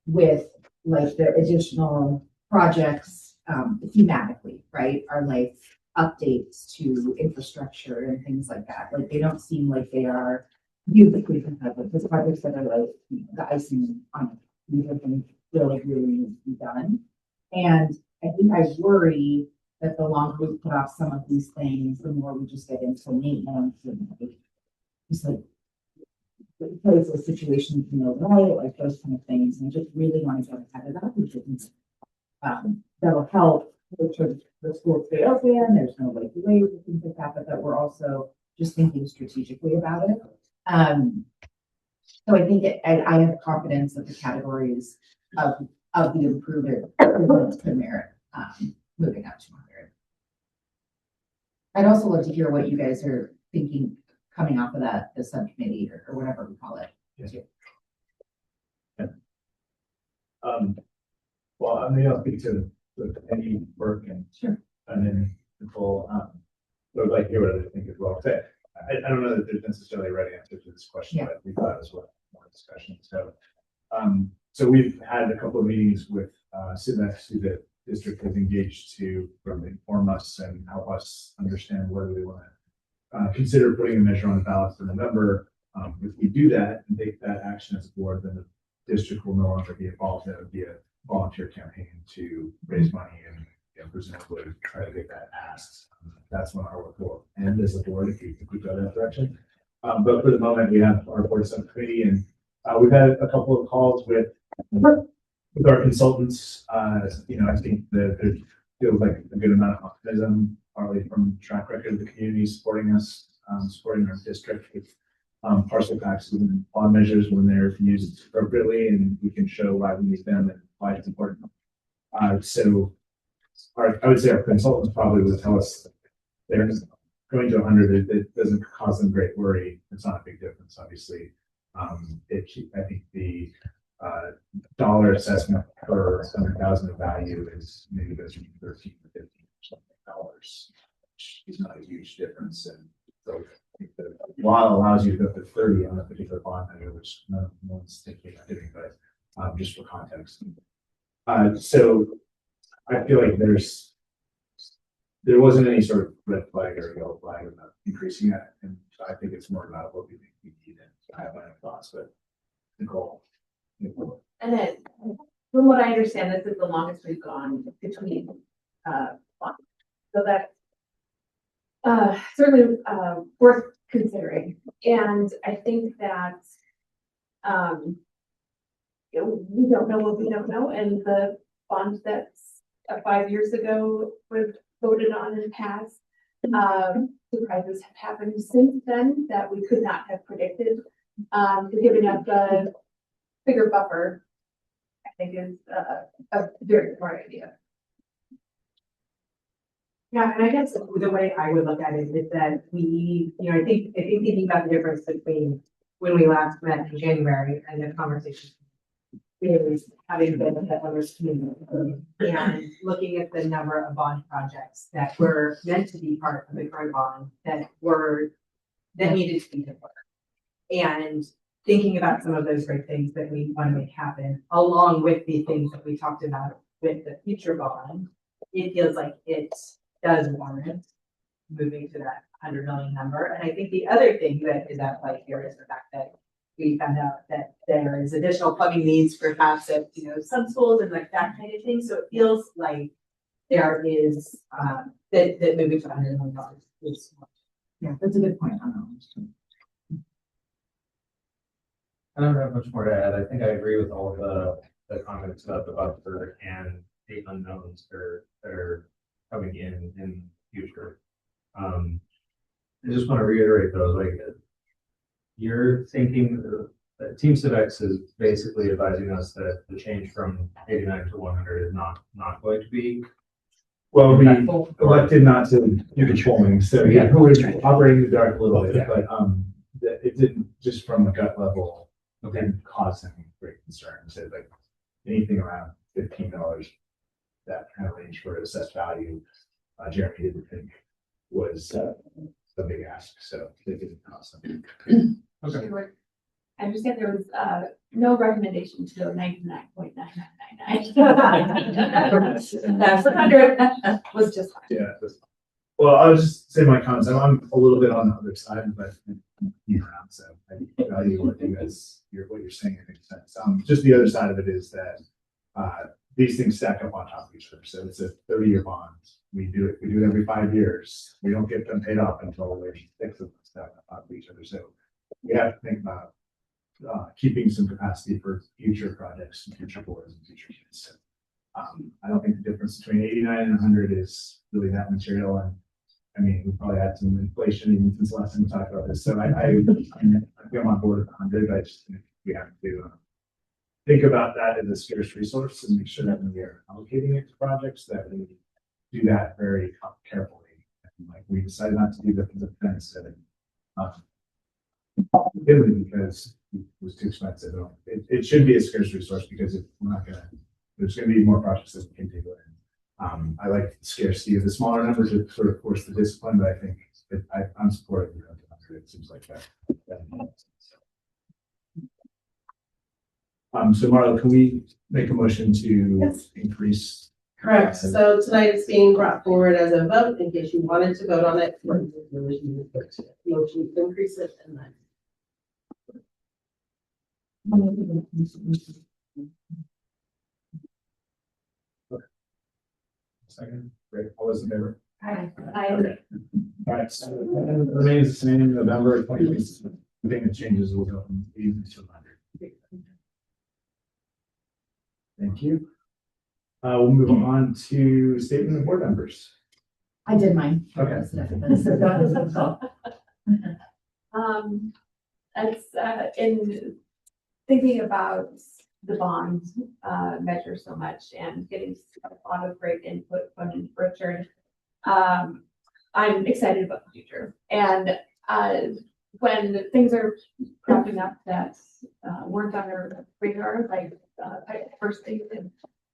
with like the additional projects thematically, right? Are like updates to infrastructure and things like that. Like they don't seem like they are beautifully competitive. Those projects that are like the icing on it. These are things really need to be done. And I think I worry that the longer we put off some of these things, the more we just get into maintenance and like, just like place of situations, you know, right, like those kind of things. And I just really want to get ahead of that because that'll help the school stay open. There's no like delays and things like that, but that we're also just thinking strategically about it. So I think I have confidence that the categories of the improvement could merit moving up to 100. I'd also love to hear what you guys are thinking coming off of that, the subcommittee or whatever we call it. Yes. Yeah. Well, I mean, I'll speak to the committee work and then Nicole, would like to hear what I think as well. I don't know that there's necessarily a right answer to this question, but we thought it was worth more discussion. So, so we've had a couple of meetings with Sodexo, who the district has engaged to inform us and help us understand whether we want to consider putting a measure on the ballot for November. If we do that and take that action as a board, then the district will no longer be involved. It would be a volunteer campaign to raise money and presumably try to get that passed. That's when our work will end as a board if we go that direction. But for the moment, we have our board subcommittee, and we've had a couple of calls with our consultants. You know, I think that there feels like a good amount of optimism, partly from track record of the community supporting us, supporting our district with parcel taxes and bond measures when they're used appropriately, and we can show why we use them and why it's important. So I would say our consultants probably would tell us they're going to 100. It doesn't cause them great worry. It's not a big difference, obviously. I think the dollar assessment per 100,000 of value is maybe goes from 13 to 15 or something dollars, which is not a huge difference. And so The law allows you to go up to 30 on a particular bond measure, which no one's thinking about doing, but just for context. So I feel like there wasn't any sort of red flag or yellow flag about increasing that, and I think it's more about what we think we need. And I have my own thoughts, but Nicole. And then, from what I understand, this is the longest we've gone between, bonds. So that's certainly, worth considering. And I think that, we don't know what we don't know, and the bond that's 5 years ago was voted on and passed. Surprises have happened since then that we could not have predicted. So giving us a bigger buffer, I think is a very smart idea. Yeah, and I guess the way I would look at it is that we, I think thinking about the difference between when we last met in January and the conversation is having been with the others community and looking at the number of bond projects that were meant to be part of the current bond that needed to be deferred. And thinking about some of those great things that we want to make happen, along with the things that we talked about with the future bond, it feels like it does warrant moving to that 100 million number. And I think the other thing that is at play here is the fact that we found out that there is additional plumbing needs perhaps at, some schools and like that kind of thing. So it feels like there is, that moving to $100 million is. Yeah, that's a good point. I don't have much more to add. I think I agree with all of the comments about the buffer and the unknowns that are coming in the future. I just want to reiterate those, like, you're thinking that Team Sodexo is basically advising us that the change from 89 to 100 is not going to be. Well, we elected not to do controlling, so yeah, we're operating in the dark a little bit, but it didn't, just from a gut level, didn't cause any great concern. So like anything around $15, that kind of range for assessed value, Jeremy didn't think was a big ask, so they didn't cause something. Okay. I understand there was no recommendation to go 99.9999. That's 100 was just fine. Yeah. Well, I'll just say my comments. I'm a little bit on the other side, but around, so I value what you're saying. It makes sense. Just the other side of it is that these things stack up on top of each other. So it's a 30-year bond. We do it every 5 years. We don't get them paid off until there's 6 of them stack up on top of each other. So we have to think about keeping some capacity for future projects and future boards and future kids. So I don't think the difference between 89 and 100 is really that material. And I mean, we probably had some inflation even since the last time we talked about this. So I think I'm on board with 100. I just think we have to think about that as a scarce resource and make sure that when we are allocating it to projects that we do that very carefully. And like we decided not to do the fence because it was too expensive. It should be a scarce resource because if we're not gonna, there's gonna be more projects that we can do it. I like the scarcity of the smaller numbers to sort of force the discipline, but I think I'm supportive of it. It seems like that. So Marla, can we make a motion to increase? Correct. So tonight it's being brought forward as a vote in case you wanted to vote on it. Motion to increase it and then. Second, great. All those in favor? Hi. Okay. All right. So it remains the same. November 2026. The thing that changes will go from 80 to 100. Thank you. We'll move on to statement of board members. I did mine. Okay. As in thinking about the bond measure so much and getting a lot of great input from Richard, I'm excited about the future. And when things are cropping up that weren't on our radar, like first thing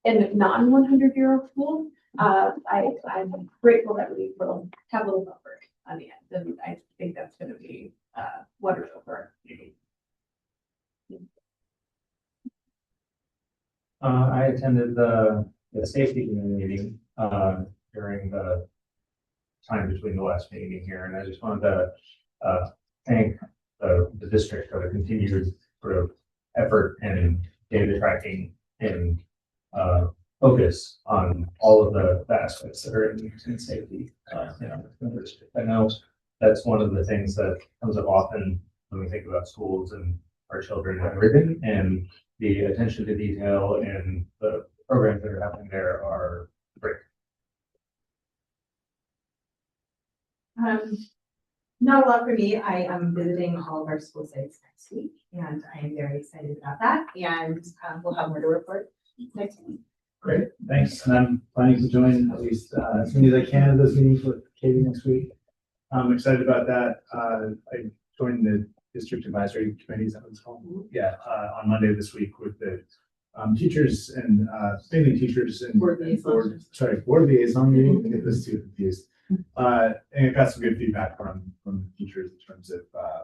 in non-100-year-old school, I'm grateful that we will have a little buffer. on the end. And I think that's gonna be, wonderful for our community. I attended the safety committee meeting, during the time between the last meeting here, and I just wanted to, thank the district for the continued sort of effort and data tracking and, focus on all of the aspects that are in safety. I know that's one of the things that comes up often when we think about schools and our children and everything, and the attention to detail and the programs that are happening there are great. Not a lot for me. I am visiting all of our school sites next week, and I am very excited about that. And we'll have more to report next week. Great, thanks. And I'm planning to join at least as many as I can of those meetings with Katie next week. I'm excited about that. I joined the district advisory committee, is that what it's called? Yeah, on Monday this week with the teachers and mainly teachers and board liaison meeting. I get those two confused. And I got some good feedback from the teachers in terms of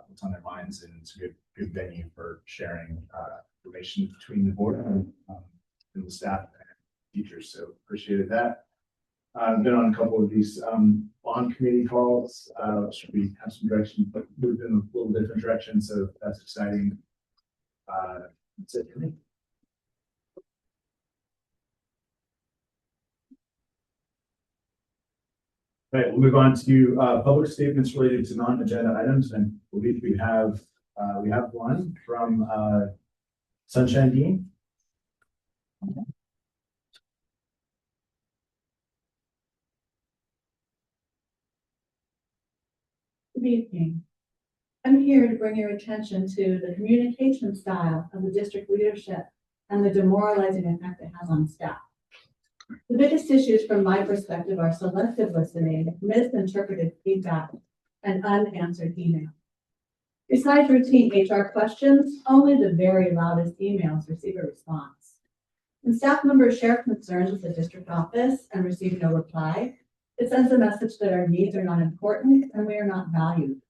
what's on their minds, and it's a good venue for sharing information between the board and the staff and teachers. So appreciated that. I've been on a couple of these bond committee calls. Should we have some direction, but moved in a little different direction, so that's exciting. That's it for me. Right, we'll move on to public statements related to non-agenda items, and I believe we have one from Sunshine Dean. Good evening. I'm here to bring your attention to the communication style of the district leadership and the demoralizing effect it has on staff. The biggest issues from my perspective are selective listening, misinterpreted feedback, and unanswered email. Besides routine HR questions, only the very loudest emails receive a response. When staff members share concerns with the district office and receive no reply, it sends a message that our needs are not important and we are not valued.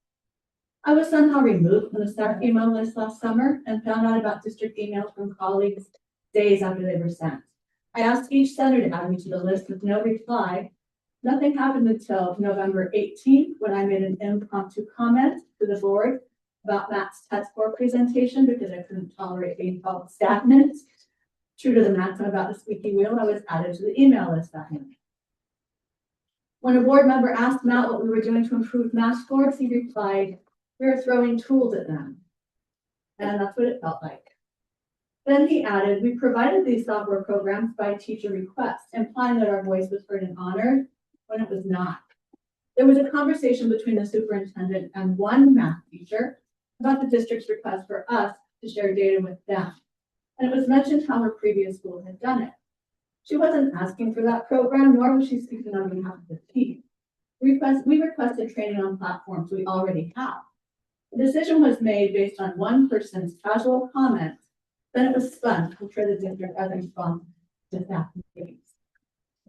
I was somehow removed from the staff email list last summer and found out about district emails from colleagues days after they were sent. I asked each center to add me to the list with no reply. Nothing happened until November 18th, when I made an impromptu comment to the board about Matt's test score presentation because I couldn't tolerate being called stagnant. True to the maxim about the squeaky wheel, I was added to the email list that night. When a board member asked Matt what we were doing to improve math scores, he replied, "We are throwing tools at them." And that's what it felt like. Then he added, "We provided these software programs by teacher request," implying that our voice was heard and honored when it was not. There was a conversation between the superintendent and one math teacher about the district's request for us to share data with them. And it was mentioned how her previous school had done it. She wasn't asking for that program, nor was she speaking on behalf of the team. We requested training on platforms we already have. The decision was made based on one person's casual comment. Then it was spun to portray the district as a response to staff meetings.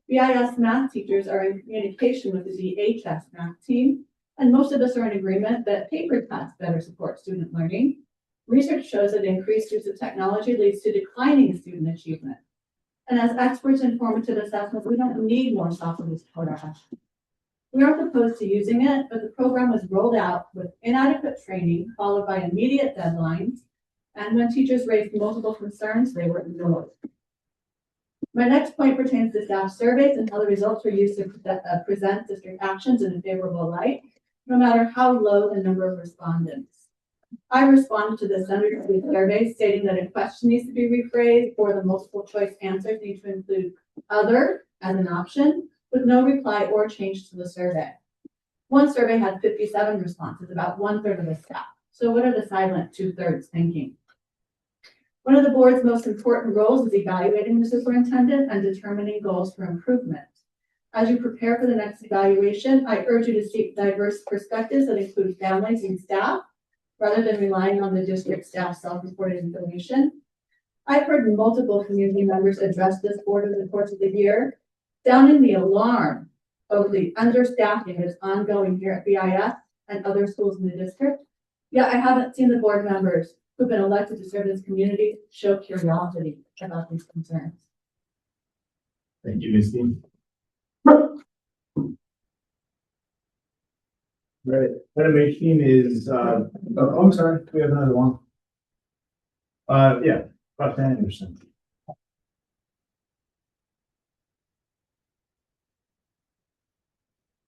BIS math teachers are in communication with the DHS math team, and most of us are in agreement that paper tests better support student learning. Research shows that increased use of technology leads to declining student achievement. And as experts in formative assessment, we don't need more software to support our action. We aren't opposed to using it, but the program was rolled out with inadequate training, followed by immediate deadlines. And when teachers raised multiple concerns, they were ignored. My next point pertains to staff surveys and how the results were used to present district actions in a favorable light, no matter how low the number of respondents. I responded to the Center for survey stating that a question needs to be rephrased, or the multiple choice answers need to include other as an option, with no reply or change to the survey. One survey had 57 responses, about 1/3 of the staff. So what are the silent 2/3 thinking? One of the board's most important roles is evaluating the superintendent and determining goals for improvement. As you prepare for the next evaluation, I urge you to seek diverse perspectives that include families and staff, rather than relying on the district staff self-reported information. I've heard multiple community members address this board in the course of the year, sounding the alarm of the understaffing that is ongoing here at BIS and other schools in the district. Yet I haven't seen the board members who've been elected to serve this community show curiosity about these concerns. Thank you, Ms. Dean. Right, item 18 is, oh, I'm sorry, we have another one. Yeah, Dr. Anderson.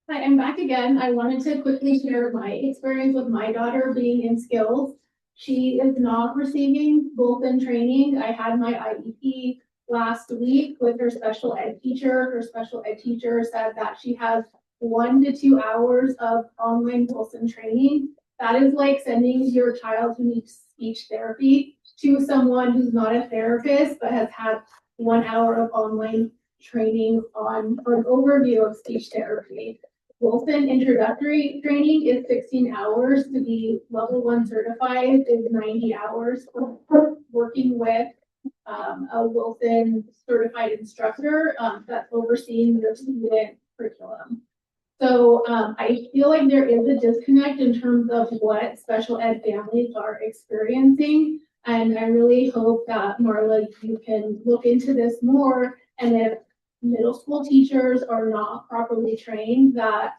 Hi, I'm back again. I wanted to quickly share my experience with my daughter being in Skillz. She is not receiving Bolton training. I had my IEP last week with her special ed teacher. Her special ed teacher said that she has 1 to 2 hours of online Wilson training. That is like sending your child who needs speech therapy to someone who's not a therapist, but has had 1 hour of online training on an overview of speech therapy. Wilson introductory training is 16 hours. To be level 1 certified is 90 hours. Working with a Wilson certified instructor that's overseeing your student curriculum. So I feel like there is a disconnect in terms of what special ed families are experiencing. And I really hope that, Marla, you can look into this more. And if middle school teachers are not properly trained, that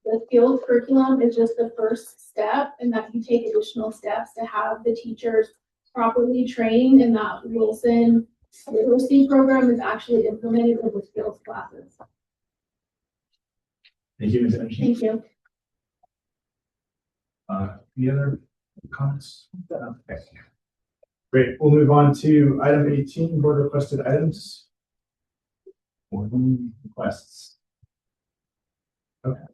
the Skillz curriculum is just the first step, and that you take additional steps to have the teachers properly trained, and that Wilson literacy program is actually implemented with the Skillz classes. Thank you, Ms. Anderson. Thank you. Any other comments? Okay. Great, we'll move on to item 18, board requested items. Board requests. Okay.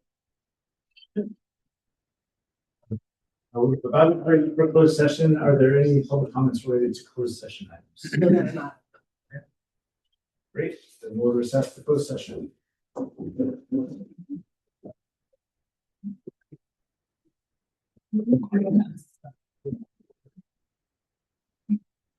About our closed session, are there any public comments related to closed session items? No, there's not. Great, then we'll recess the closed session.